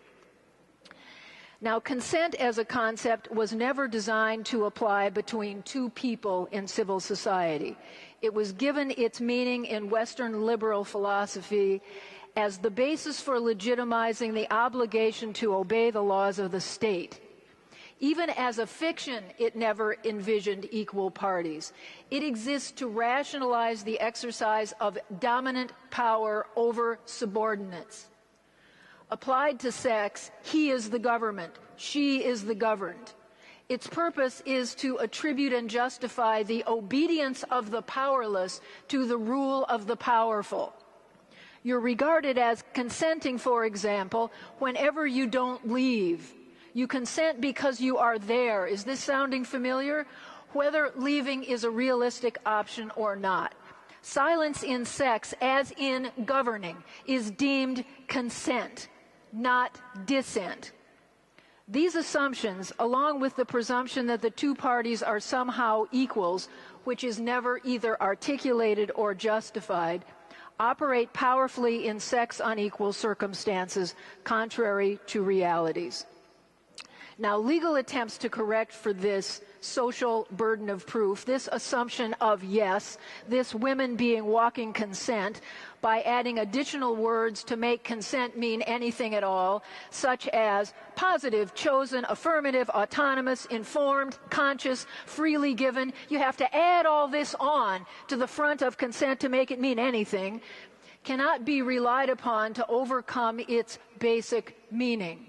Now, consent as a concept was never designed to apply between two people in civil society. It was given its meaning in Western liberal philosophy as the basis for legitimizing the obligation to obey the laws of the state. Even as a fiction, it never envisioned equal parties. It exists to rationalize the exercise of dominant power over subordinates. Applied to sex, he is the government, she is the governed. Its purpose is to attribute and justify the obedience of the powerless to the rule of the powerful. You're regarded as consenting, for example, whenever you don't leave. You consent because you are there. Is this sounding familiar? Whether leaving is a realistic option or not. Silence in sex, as in governing, is deemed consent, not dissent. These assumptions, along with the presumption that the two parties are somehow equals, which is never either articulated or justified, operate powerfully in sex unequal circumstances, contrary to realities. Now, legal attempts to correct for this social burden of proof, this assumption of yes, this women being walking consent, by adding additional words to make consent mean anything at all, such as positive, chosen, affirmative, autonomous, informed, conscious, freely given. You have to add all this on to the front of consent to make it mean anything, cannot be relied upon to overcome its basic meaning.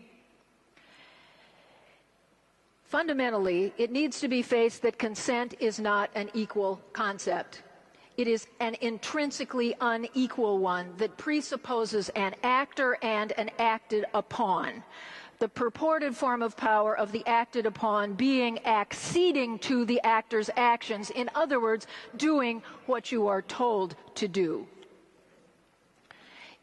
Fundamentally, it needs to be faced that consent is not an equal concept. It is an intrinsically unequal one that presupposes an actor and an acted upon. The purported form of power of the acted upon being acceding to the actor's actions, in other words, doing what you are told to do.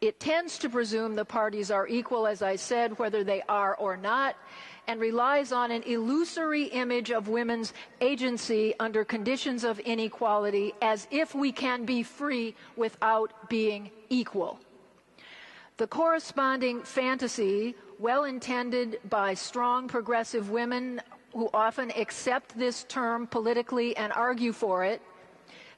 It tends to presume the parties are equal, as I said, whether they are or not, and relies on an illusory image of women's agency under conditions of inequality, as if we can be free without being equal. The corresponding fantasy, well intended by strong progressive women who often accept this term politically and argue for it,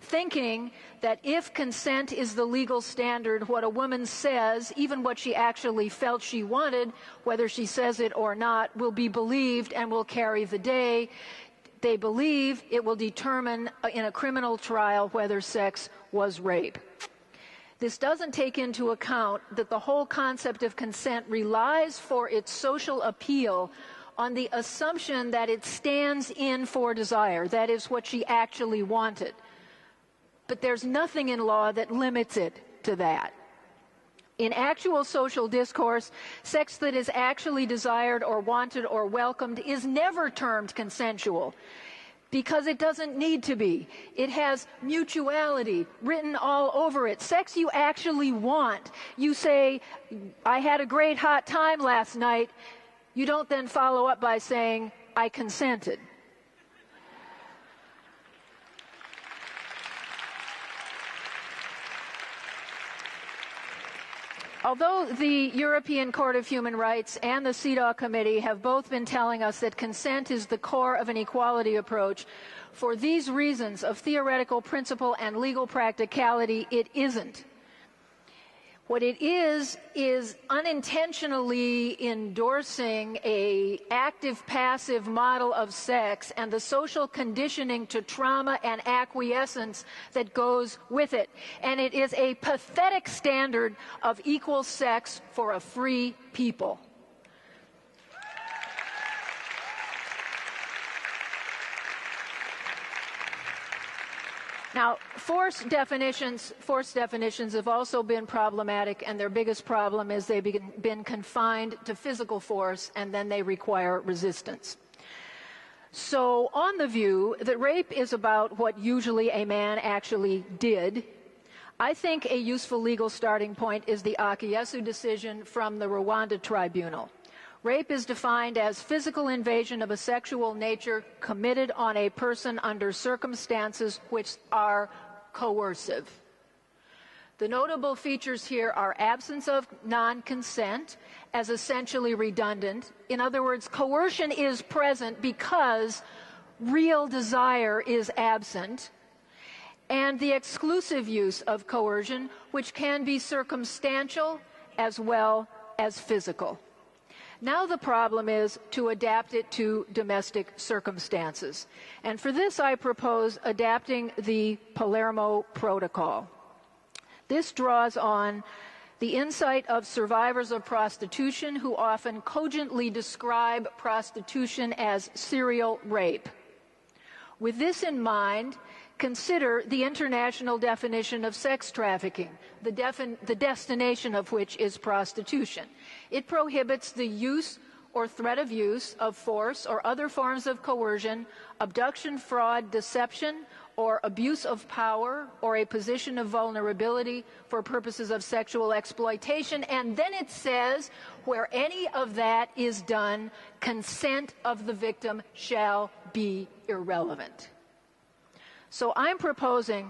thinking that if consent is the legal standard, what a woman says, even what she actually felt she wanted, whether she says it or not, will be believed and will carry the day. They believe it will determine in a criminal trial whether sex was rape. This doesn't take into account that the whole concept of consent relies for its social appeal on the assumption that it stands in for desire, that is what she actually wanted. But there's nothing in law that limits it to that. In actual social discourse, sex that is actually desired or wanted or welcomed is never termed consensual, because it doesn't need to be. It has mutuality written all over it. Sex you actually want. You say, I had a great hot time last night. You don't then follow up by saying, I consented. Although the European Court of Human Rights and the CEDAW Committee have both been telling us that consent is the core of an equality approach, for these reasons of theoretical principle and legal practicality, it isn't. What it is unintentionally endorsing a active-passive model of sex and the social conditioning to trauma and acquiescence that goes with it. And it is a pathetic standard of equal sex for a free people. Now, force definitions have also been problematic, and their biggest problem is they've been confined to physical force, and then they require resistance. So, on the view that rape is about what usually a man actually did, I think a useful legal starting point is the Akiyesu decision from the Rwanda Tribunal. Rape is defined as physical invasion of a sexual nature committed on a person under circumstances which are coercive. The notable features here are absence of non-consent as essentially redundant. In other words, coercion is present because real desire is absent. And the exclusive use of coercion, which can be circumstantial as well as physical. Now the problem is to adapt it to domestic circumstances. And for this I propose adapting the Palermo Protocol. This draws on the insight of survivors of prostitution who often cogently describe prostitution as serial rape. With this in mind, consider the international definition of sex trafficking, the destination of which is prostitution. It prohibits the use or threat of use of force or other forms of coercion, abduction, fraud, deception, or abuse of power or a position of vulnerability for purposes of sexual exploitation. And then it says, where any of that is done, consent of the victim shall be irrelevant. So I'm proposing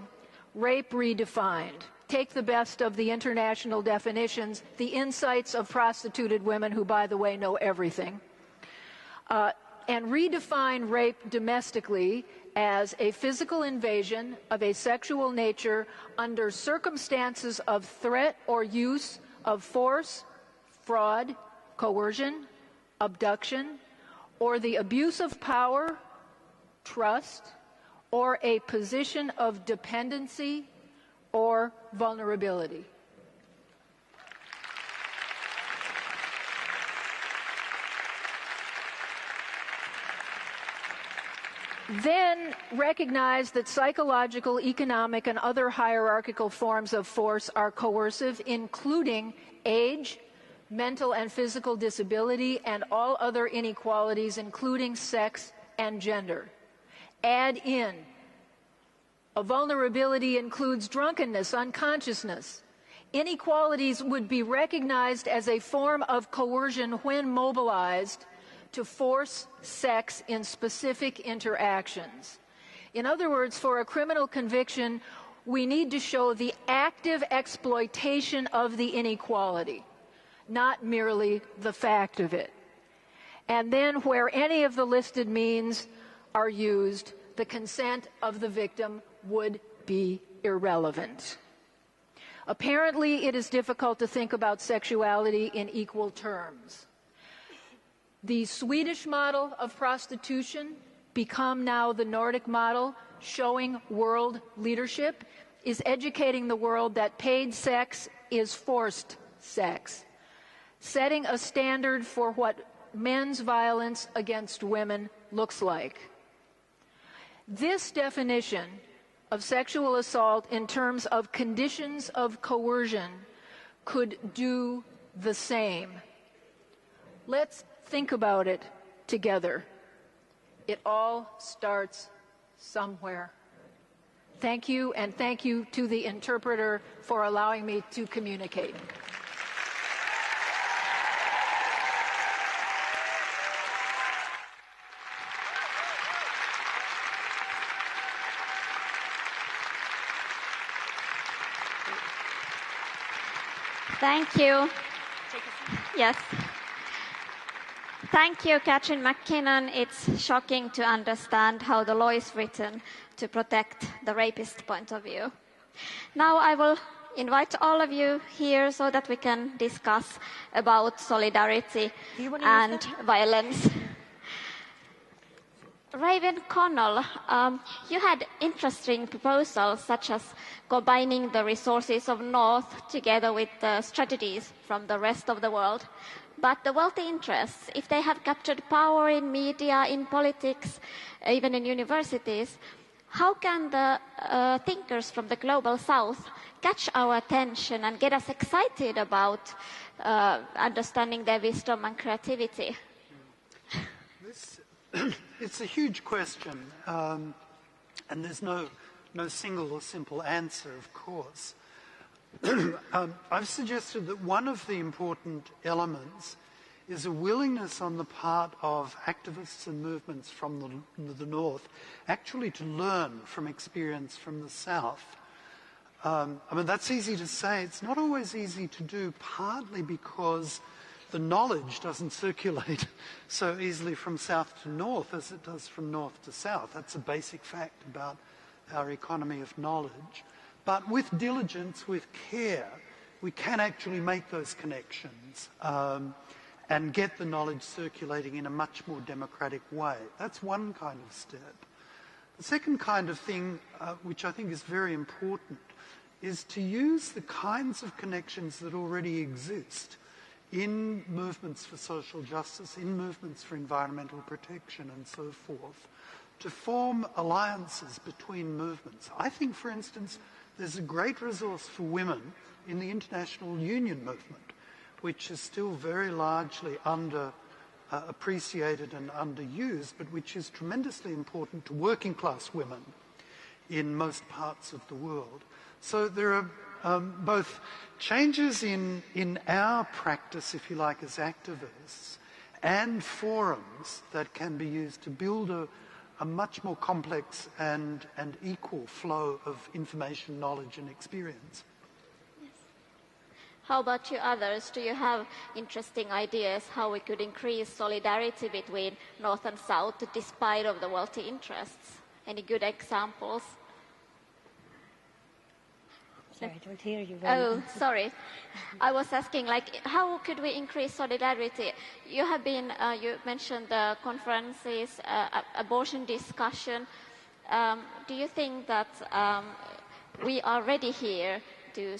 rape redefined. Take the best of the international definitions, the insights of prostituted women, who, by the way, know everything, and redefine rape domestically as a physical invasion of a sexual nature under circumstances of threat or use of force, fraud, coercion, abduction, or the abuse of power, trust, or a position of dependency or vulnerability. Then recognize that psychological, economic, and other hierarchical forms of force are coercive, including age, mental and physical disability, and all other inequalities, including sex and gender. Add in, a vulnerability includes drunkenness, unconsciousness. Inequalities would be recognized as a form of coercion when mobilized to force sex in specific interactions. In other words, for a criminal conviction, we need to show the active exploitation of the inequality, not merely the fact of it. And then where any of the listed means are used, the consent of the victim would be irrelevant. Apparently, it is difficult to think about sexuality in equal terms. The Swedish model of prostitution, become now the Nordic model, showing world leadership, is educating the world that paid sex is forced sex, setting a standard for what men's violence against women looks like. This definition of sexual assault in terms of conditions of coercion could do the same. Let's think about it together. It all starts somewhere. Thank you, and thank you to the interpreter for allowing me to communicate. Thank you. Yes. Thank you, Katrin McKinnon. It's shocking to understand how the law is written to protect the rapist point of view. Now I will invite all of you here so that we can discuss about solidarity and violence. Raven Connell, you had interesting proposals such as combining the resources of North together with the strategies from the rest of the world. But the wealthy interests, if they have captured power in media, in politics, even in universities, how can the thinkers from the global South catch our attention and get us excited about understanding their wisdom and creativity? It's a huge question, and there's no single or simple answer, of course. I've suggested that one of the important elements is a willingness on the part of activists and movements from the North actually to learn from experience from the South. I mean, that's easy to say. It's not always easy to do, partly because the knowledge doesn't circulate so easily from south to north as it does from north to south. That's a basic fact about our economy of knowledge. But with diligence, with care, we can actually make those connections and get the knowledge circulating in a much more democratic way. That's one kind of step. The second kind of thing, which I think is very important, is to use the kinds of connections that already exist in movements for social justice, in movements for environmental protection and so forth, to form alliances between movements. I think, for instance, there's a great resource for women in the international union movement, which is still very largely appreciated and underused, but which is tremendously important to working class women in most parts of the world. So there are both changes in our practice, if you like, as activists, and forums that can be used to build a much more complex and equal flow of information, knowledge and experience. Yes. How about you others? Do you have interesting ideas how we could increase solidarity between North and South despite of the wealthy interests? Any good examples? Sorry, I don't hear you. Oh, sorry. I was asking, how could we increase solidarity? You have been, you mentioned the conferences, abortion discussion. Do you think that we are ready here to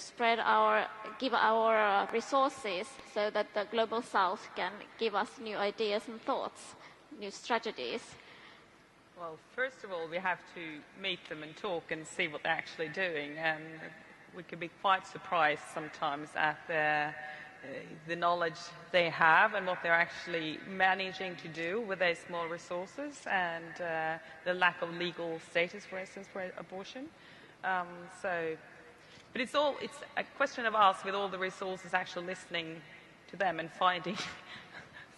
give our resources so that the Global South can give us new ideas and thoughts, new strategies? Well, first of all, we have to meet them and talk and see what they're actually doing. And we can be quite surprised sometimes at the knowledge they have and what they're actually managing to do with their small resources and the lack of legal status, for instance, for abortion. But it's a question of us with all the resources actually listening to them and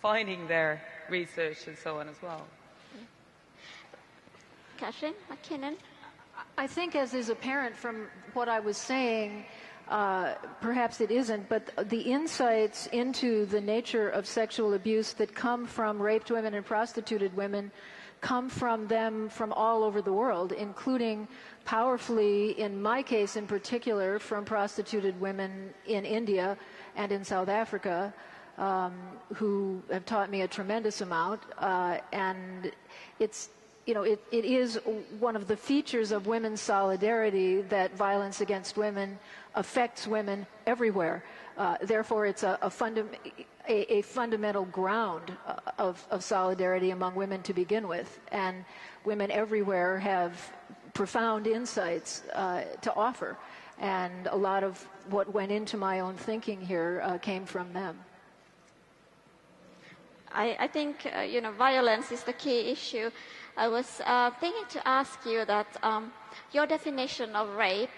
finding their research and so on as well. Catherine McKinnon? I think, as is apparent from what I was saying, perhaps it isn't, but the insights into the nature of sexual abuse that come from raped women and prostituted women come from them from all over the world, including powerfully, in my case in particular, from prostituted women in India and in South Africa, who have taught me a tremendous amount. And it's, it is one of the features of women's solidarity that violence against women affects women everywhere. Therefore, it's a fundamental ground of solidarity among women to begin with. And women everywhere have profound insights to offer. And a lot of what went into my own thinking here came from them. I think, violence is the key issue. I was thinking to ask you that your definition of rape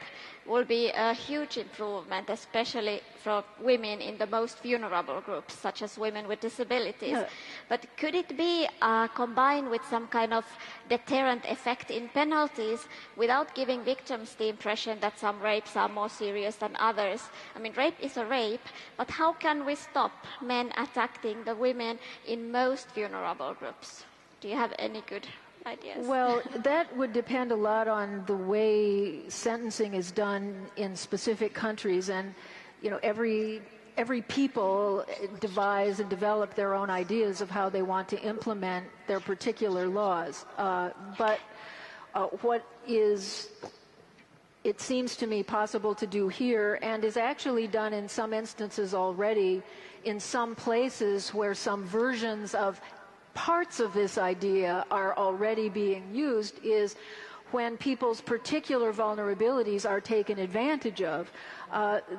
will be a huge improvement, especially for women in the most vulnerable groups, such as women with disabilities. Yeah. But could it be combined with some kind of deterrent effect in penalties without giving victims the impression that some rapes are more serious than others? I mean, rape is a rape, but how can we stop men attacking the women in most vulnerable groups? Do you have any good ideas? Well, that would depend a lot on the way sentencing is done in specific countries, and every people devise and develop their own ideas of how they want to implement their particular laws. But what is, it seems to me, possible to do here, and is actually done in some instances already, in some places where some versions of parts of this idea are already being used, is when people's particular vulnerabilities are taken advantage of,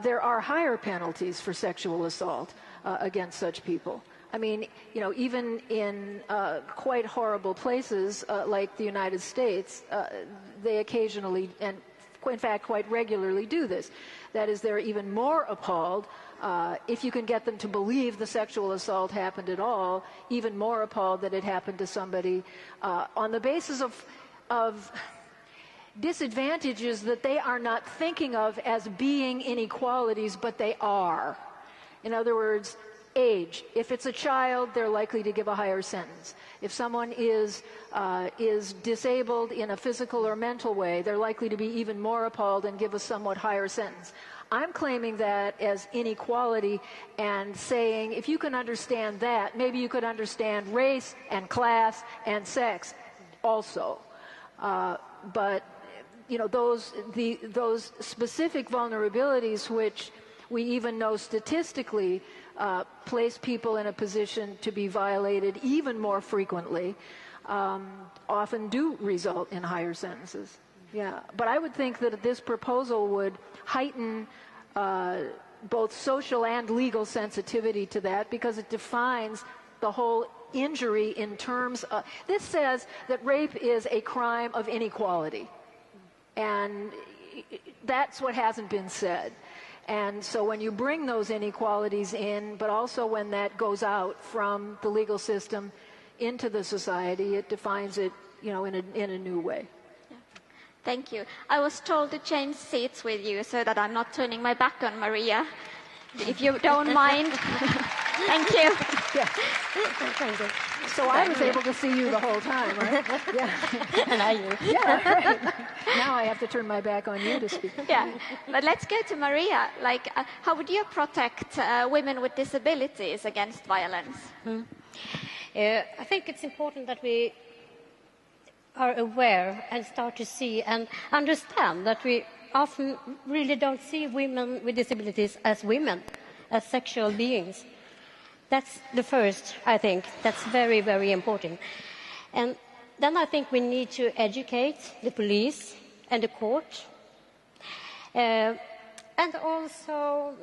there are higher penalties for sexual assault against such people. I mean, even in quite horrible places like the United States, they occasionally, and in fact quite regularly, do this. That is, they're even more appalled if you can get them to believe the sexual assault happened at all, even more appalled that it happened to somebody on the basis of disadvantages that they are not thinking of as being inequalities, but they are. In other words, age. If it's a child, they're likely to give a higher sentence. If someone is disabled in a physical or mental way, they're likely to be even more appalled and give a somewhat higher sentence. I'm claiming that as inequality and saying, if you can understand that, maybe you could understand race and class and sex also. But those specific vulnerabilities, which we even know statistically place people in a position to be violated even more frequently, often do result in higher sentences. Yeah, but I would think that this proposal would heighten both social and legal sensitivity to that, because it defines the whole injury in terms of, this says that rape is a crime of inequality. And that's what hasn't been said. And so when you bring those inequalities in, but also when that goes out from the legal system into the society, it defines it, in a new way. Yeah. Thank you. I was told to change seats with you so that I'm not turning my back on Maria, if you don't mind. Thank you. Yeah. Thank you. So I was able to see you the whole time, right? Yeah. And I you. Yeah, right. Now I have to turn my back on you to speak. Yeah, but let's go to Maria. How would you protect women with disabilities against violence? I think it's important that we are aware and start to see and understand that we often really don't see women with disabilities as women, as sexual beings. That's the first, I think. That's very, very important. And then I think we need to educate the police and the court. And also,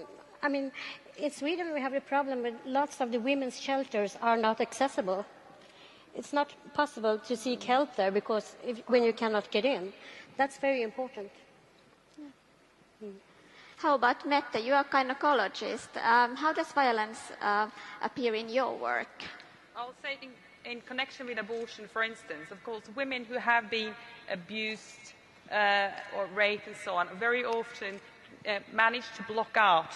in Sweden we have a problem with lots of the women's shelters are not accessible. It's not possible to seek help there because when you cannot get in. That's very important. How about Mette? You are a gynecologist. How does violence appear in your work? I'll say in connection with abortion, for instance, of course, women who have been abused or raped and so on very often manage to block out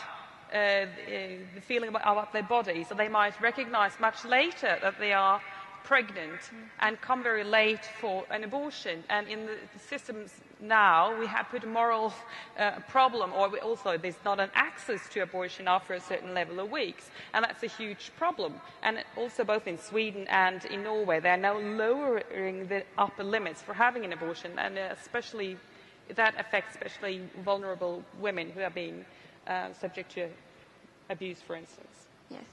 the feeling about their body. So they might recognize much later that they are pregnant and come very late for an abortion. And in the systems now, we have put a moral problem, or also there's not an access to abortion after a certain level of weeks. And that's a huge problem. And also both in Sweden and in Norway, they're now lowering the upper limits for having an abortion. And especially, that affects especially vulnerable women who are being subject to abuse, for instance. Yes.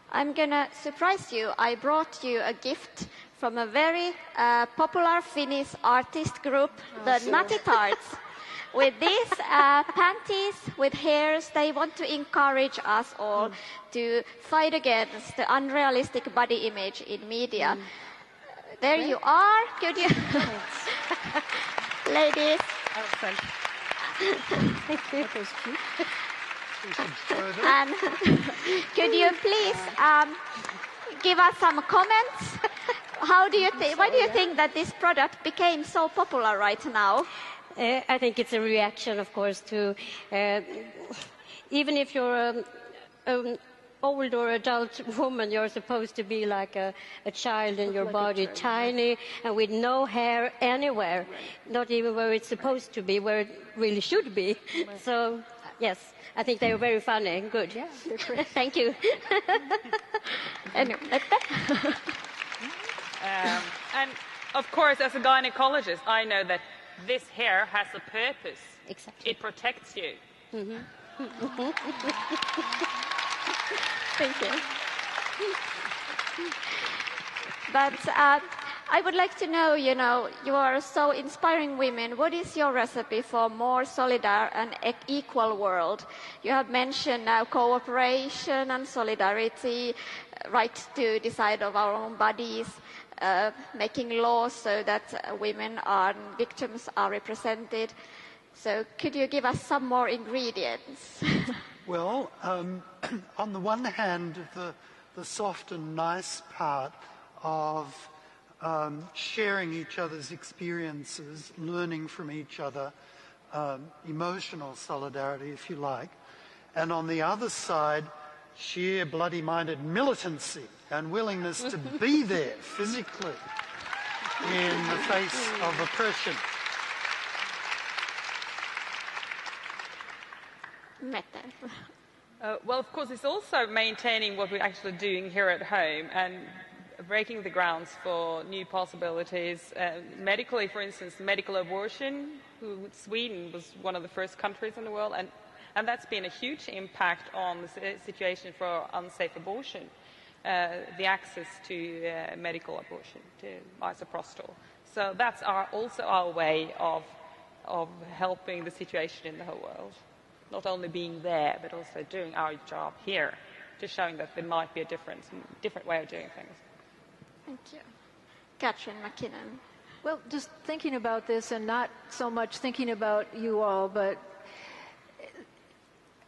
I'm going to surprise you. I brought you a gift from a very popular Finnish artist group, the Nutty Tarts. With these panties with hairs, they want to encourage us all to fight against the unrealistic body image in media. There you are. Could you... Ladies. That was cute. And could you please give us some comments? Why do you think that this product became so popular right now? I think it's a reaction, of course, to even if you're old or adult woman, you're supposed to be like a child in your body, tiny and with no hair anywhere, not even where it's supposed to be, where it really should be. So, yes, I think they are very funny. Good. Yeah, they're great. Thank you. Anyway, And of course, as a gynecologist, I know that this hair has a purpose. Exactly. It protects you. thank you. But I would like to know, you are so inspiring women. What is your recipe for more solidar and equal world? You have mentioned now cooperation and solidarity, right to decide of our own bodies, making laws so that women and victims are represented. So could you give us some more ingredients? Well, on the one hand, the soft and nice part of sharing each other's experiences, learning from each other, emotional solidarity, if you like. And on the other side, sheer bloody-minded militancy and willingness to be there physically in the face of oppression. Well, of course, it's also maintaining what we're actually doing here at home and breaking the grounds for new possibilities. Medically, for instance, medical abortion, Sweden was one of the first countries in the world, and that's been a huge impact on the situation for unsafe abortion, the access to medical abortion, to misoprostol. So that's also our way of helping the situation in the whole world. Not only being there, but also doing our job here, just showing that there might be a different way of doing things. Thank you. Katrin McKinnon. Well, just thinking about this and not so much thinking about you all, but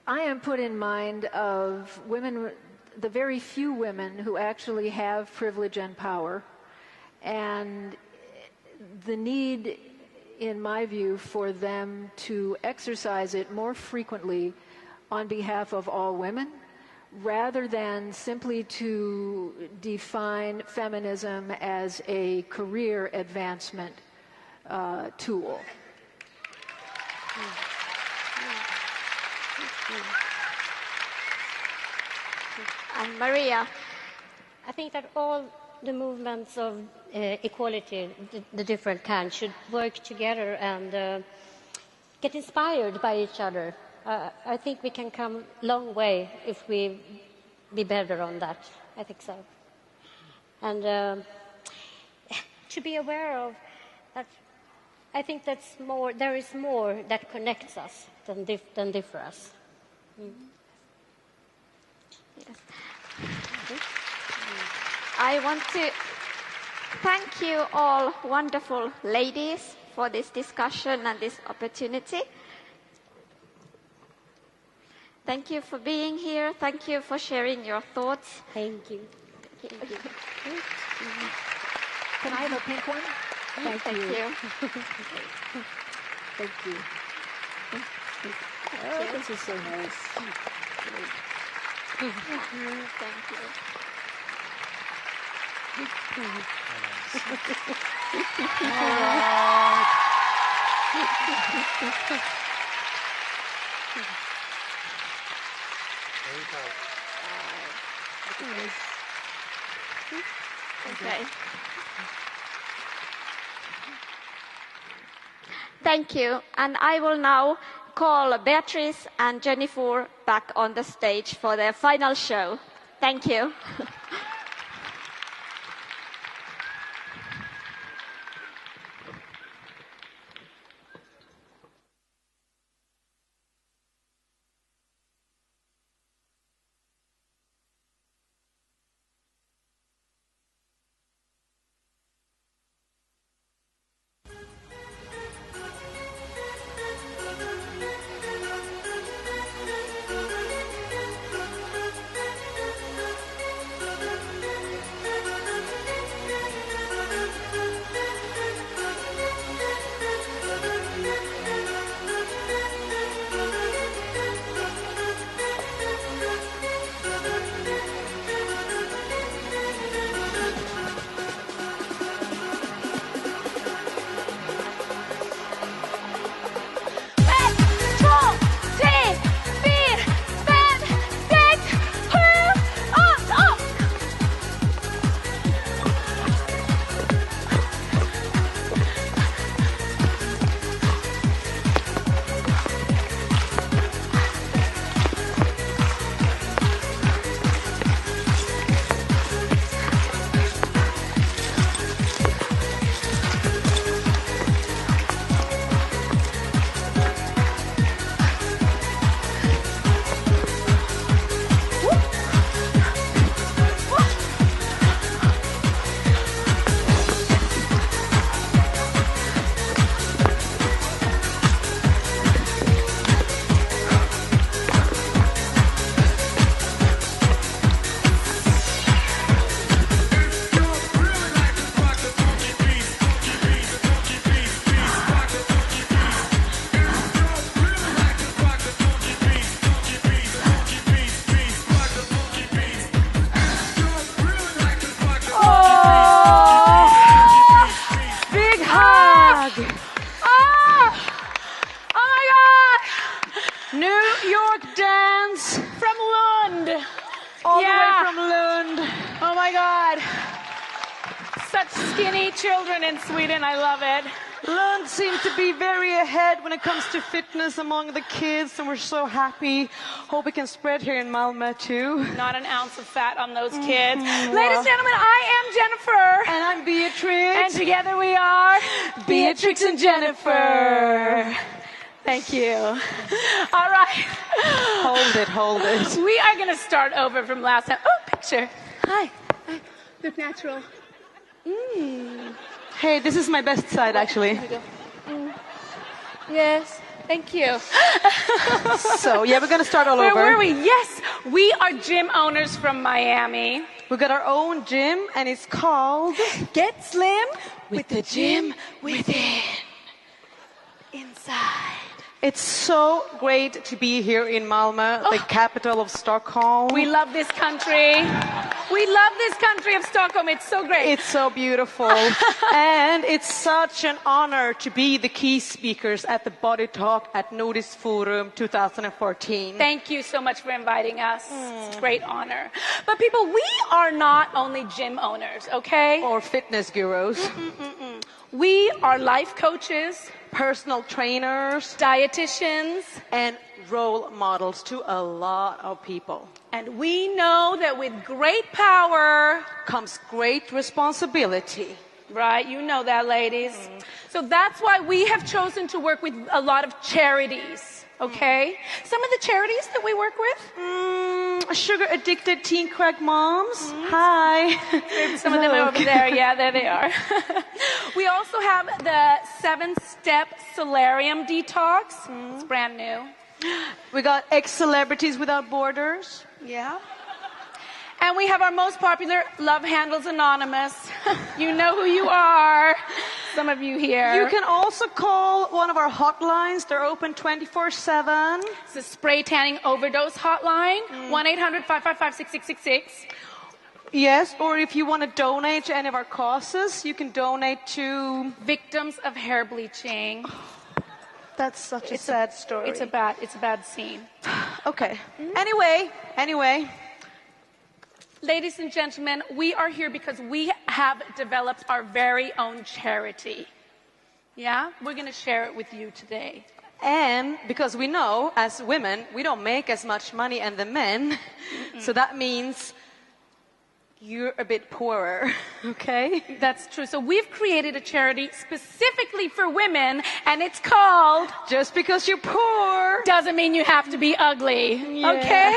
I am put in mind of women, the very few women who actually have privilege and power, and the need, in my view, for them to exercise it more frequently on behalf of all women, rather than simply to define feminism as a career advancement tool. And Maria. I think that all the movements of equality, the different kinds, should work together and get inspired by each other. I think we can come a long way if we be better on that. I think so. And to be aware of that, I think that's more. There is more that connects us than differ us. Yes. I want to thank you all wonderful ladies for this discussion and this opportunity. Thank you for being here. Thank you for sharing your thoughts. Thank you. Thank you. Can I have a pink one? Thank you. Thank you. Oh, this is so nice. Thank you. Okay. Thank you. And I will now call Beatrice and Jennifer back on the stage for their final show. Thank you. skinny children in Sweden. I love it. Lund seems to be very ahead when it comes to fitness among the kids, and we're so happy. Hope it can spread here in Malmö too. Not an ounce of fat on those kids. Ladies and gentlemen, I am Jennifer. And I'm Beatrix. And together we are Beatrix and Jennifer. Thank you. All right. Hold it. We are going to start over from last time. Oh, picture. Hi. Look natural. Hey, this is my best side, actually. Here we go. Yes. Thank you. So, yeah, we're going to start all over. Where were we? Yes, we are gym owners from Miami. We've got our own gym, and it's called Get Slim with the Gym Within. Inside. It's so great to be here in Malmö, the capital of Stockholm. We love this country. We love this country of Stockholm. It's so great. It's so beautiful. And it's such an honor to be the key speakers at the Body Talk at Nordiskt Forum 2014. Thank you so much for inviting us. It's a great honor. But people, we are not only gym owners, okay? Or fitness gurus. We are life coaches, personal trainers, dietitians, and role models to a lot of people. And we know that with great power comes great responsibility. Right, you know that, ladies. So that's why we have chosen to work with a lot of charities, okay? Some of the charities that we work with? Sugar addicted teen crack moms. Hi. Some of them are over there. Yeah, there they are. We also have the 7-step solarium detox. It's brand new. We got ex-celebrities without borders. Yeah. And we have our most popular Love Handles Anonymous. You know who you are. Some of you here. You can also call one of our hotlines. They're open 24/7. It's a spray tanning overdose hotline. 1-800-555-6666. Yes, or if you want to donate to any of our causes, you can donate to victims of hair bleaching. That's such a sad story. It's a bad scene. Okay. Anyway. Ladies and gentlemen, we are here because we have developed our very own charity. Yeah? We're going to share it with you today. And because we know, as women, we don't make as much money as the men. So that means you're a bit poorer, okay? That's true. So we've created a charity specifically for women, and it's called Just Because You're Poor Doesn't Mean You Have to Be Ugly. Yeah. Okay?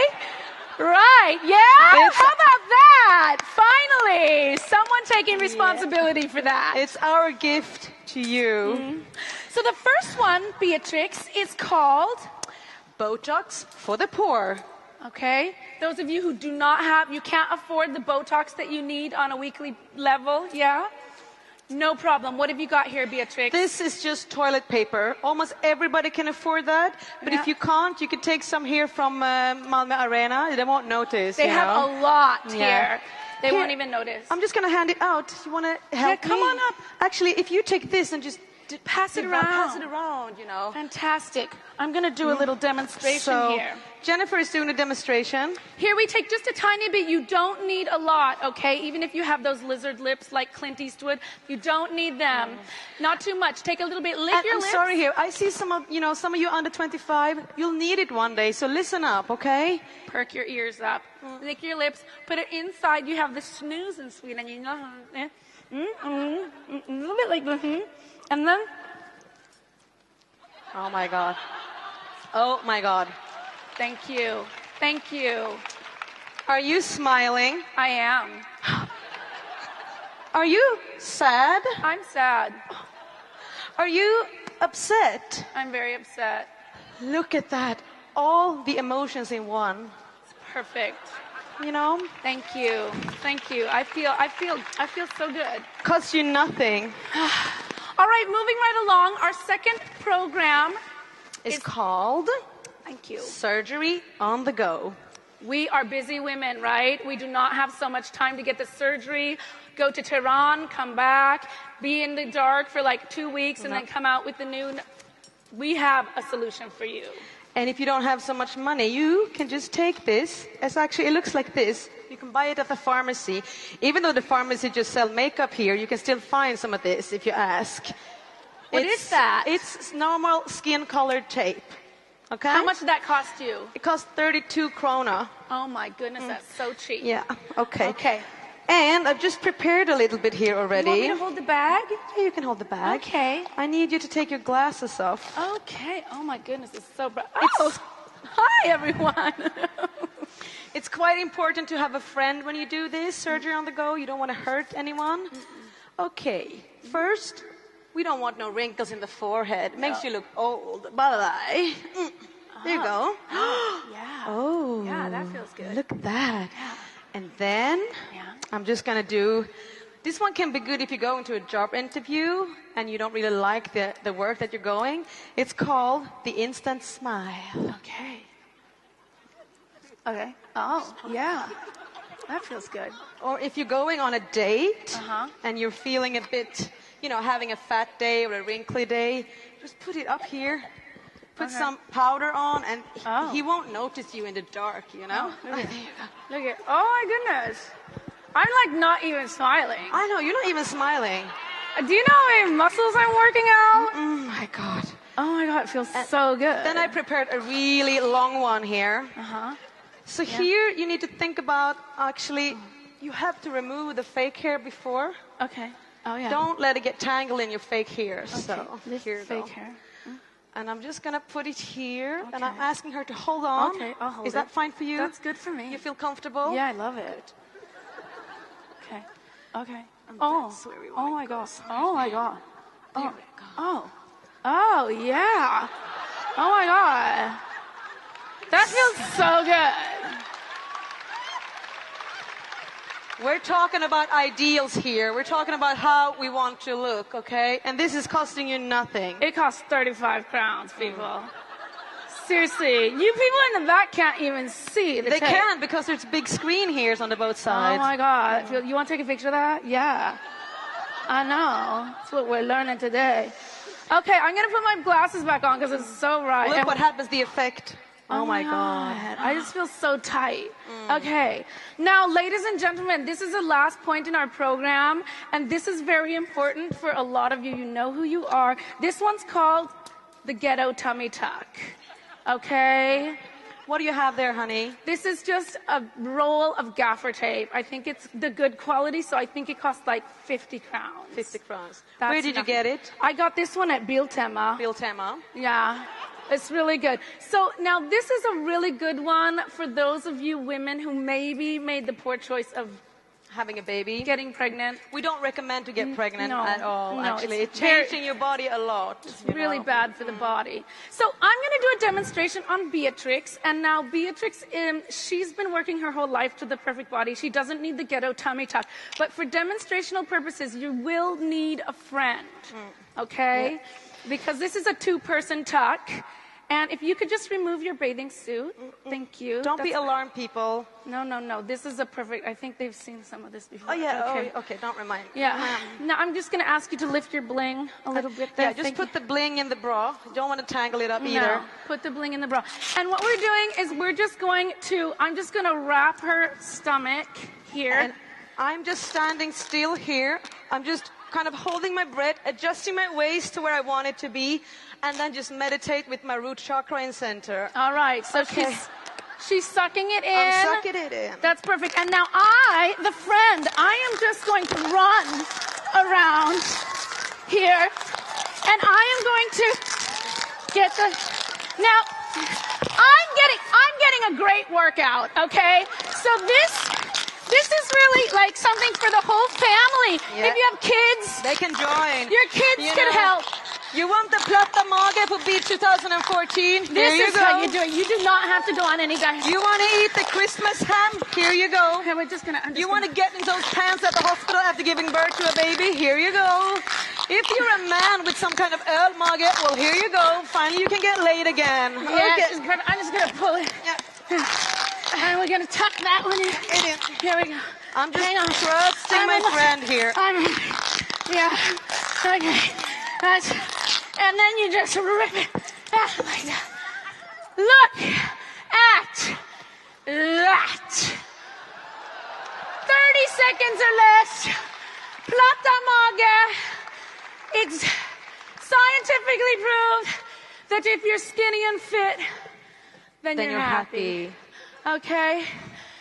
Right, yeah? How about that? Finally, someone taking responsibility for that. It's our gift to you. So the first one, Beatrix, is called Botox for the Poor. Okay? Those of you who do not have, you can't afford the Botox that you need on a weekly level, yeah? No problem. What have you got here, Beatrix? This is just toilet paper. Almost everybody can afford that. But if you can't, you can take some here from Malmö Arena. They won't notice. They have a lot here. They won't even notice. I'm just going to hand it out. You want to help me? Come on up. Actually, if you take this and just pass it around. Pass it around, you know. Fantastic. I'm going to do a little demonstration here. Jennifer is doing a demonstration. Here we take just a tiny bit. You don't need a lot, okay? Even if you have those lizard lips like Clint Eastwood, you don't need them. Not too much. Take a little bit. Lick your lips. I'm sorry here. I see some of you under 25. You'll need it one day, so listen up, okay? Perk your ears up. Lick your lips. Put it inside. You have the snooze in Sweden. You know, a little bit like this. And then? Oh, my God. Oh, my God. Thank you. Thank you. Are you smiling? I am. Are you sad? I'm sad. Are you upset? I'm very upset. Look at that. All the emotions in one. It's perfect. You know? Thank you. Thank you. I feel so good. Costs you nothing. All right, moving right along. Our second program is called Thank you. Surgery on the Go. We are busy women, right? We do not have so much time to get the surgery, go to Tehran, come back, be in the dark for like 2 weeks, and then come out with the new. We have a solution for you. And if you don't have so much money, you can just take this. It looks like this. You can buy it at the pharmacy. Even though the pharmacy just sell makeup here, you can still find some of this if you ask. What is that? It's normal skin-colored tape. Okay? How much did that cost you? It costs 32 krona. Oh my goodness, that's so cheap. Yeah, okay. Okay. And I've just prepared a little bit here already. You want me to hold the bag? Yeah, you can hold the bag. Okay. I need you to take your glasses off. Okay. Oh my goodness, it's so bright. Oh, hi everyone. It's quite important to have a friend when you do this surgery on the go. You don't want to hurt anyone. Okay. First, we don't want no wrinkles in the forehead. It makes you look old. Bye-bye. There you go. Yeah. Oh. Yeah, that feels good. Look at that. And then I'm just going to do... This one can be good if you go into a job interview and you don't really like the work that you're going. It's called the instant smile. Okay. Okay. Oh, yeah. That feels good. Or if you're going on a date and you're feeling a bit, having a fat day or a wrinkly day, just put it up here. Put some powder on, and he won't notice you in the dark, Oh, look at oh my goodness. I'm like not even smiling. I know, you're not even smiling. Do you know how many muscles I'm working out? Oh my God. Oh my God, it feels so good. Then I prepared a really long one here. So here you need to think about, actually, you have to remove the fake hair before. Okay. Oh yeah. Don't let it get tangled in your fake hair. Okay. So This here you fake go. hair. And I'm just going to put it here, Okay. and I'm asking her to hold on. Okay, I'll hold Is it. that fine for you? That's good for me. You feel comfortable? Yeah, I love it. Okay. Okay. That's where we Oh want my to go. God. Oh my God. There Oh. we go. Oh. Oh yeah. Oh my God. That feels so good. We're talking about ideals here. We're talking about how we want to look, okay? And this is costing you nothing. It costs 35 crowns, people. Seriously, you people in the back can't even see the They tape. can, because there's big screen here on the both Oh sides. my God. You want to take a picture of that? Yeah. I know. That's what we're learning today. Okay, I'm going to put my glasses back on because it's so bright. Look what happens, the effect. Oh my God. I just feel so tight. Okay. Now, ladies and gentlemen, this is the last point in our program, and this is very important for a lot of you. You know who you are. This one's called the ghetto tummy tuck. Okay? What do you have there, honey? This is just a roll of gaffer tape. I think it's the good quality, so I think it costs like 50 crowns. 50 crowns. That's Where did you nothing. get it? I got this one at Biltema. Biltema. Yeah, it's really good. So now this is a really good one for those of you women who maybe made the poor choice of Having a baby. getting pregnant. We don't recommend to get pregnant No, at all, no, actually. it's It's changing your body a lot. It's really bad for the body. So I'm going to do a demonstration on Beatrix. And now Beatrix, she's been working her whole life to the perfect body. She doesn't need the ghetto tummy tuck. But for demonstrational purposes, you will need a friend. Okay? Because this is a two-person tuck. And if you could just remove your bathing suit. Thank you. Don't be That's- alarmed, people. No. This is a perfect... I think they've seen some of this before. Oh, yeah. Okay. Okay, don't remind me. Yeah. Now I'm just going to ask you to lift your bling a little bit there. Yeah, just Thank put you. the bling in the bra. You don't want to tangle it up either. No, put the bling in the bra. And what we're doing is I'm just going to wrap her stomach here. And I'm just standing still here. I'm just kind of holding my breath, adjusting my waist to where I want it to be, and then just meditate with my root chakra in center. All right, so Okay. she's sucking it in. I'm sucking it in. That's perfect. And now the friend, I am just going to run around here, and I am going to get the... Now, I'm getting a great workout, okay? So this is really like something for the whole family. Yeah. If you have kids, They can join. your kids You can know. help. You want the Platta Mage for Beat 2014? Here This you is go. how you do it. You do not have to go on any diet. You want to eat the Christmas ham? Here you go. Okay, I'm just You want to get in those pants at the hospital after giving birth to a baby? Here you go. If you're a man with some kind of mage, well, here you go. Finally, you can get laid again. Yeah, Okay. I'm just gonna pull it. Yeah. And we're gonna tuck that one in. It is. Here we go. I'm just Hang on. trusting I'm my almost- friend here. Yeah. Okay. And then you just rip it. Ah, like that. Look at that. 30 seconds or less. Platta mage. It's scientifically proved that if you're skinny and fit, then you're happy. Okay?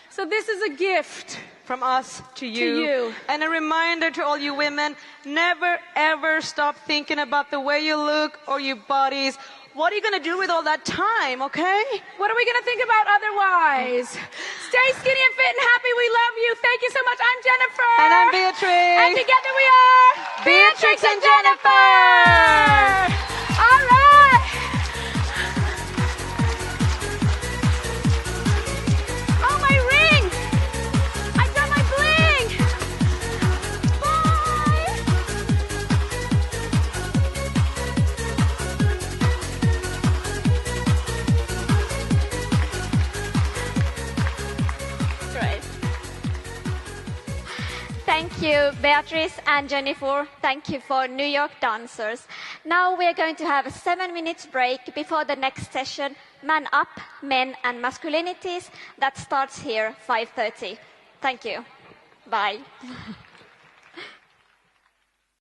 So this is a gift. From us to you. you. And a reminder to all you women, never ever stop thinking about the way you look or your bodies. What are you going to do with all that time, okay? What are we going to think about otherwise? Stay skinny and fit and happy. We love you. Thank you so much. I'm Jennifer. And I'm Beatrice. And together we are Beatrix and Jennifer. All right. Oh, my ring. I've done my bling. Bye. Great. Thank you, Beatrice and Jennifer. Thank you for New York dancers. Now we're going to have a 7-minute break before the next session, Man Up, Men and Masculinities, that starts here 5:30. Thank you. Bye.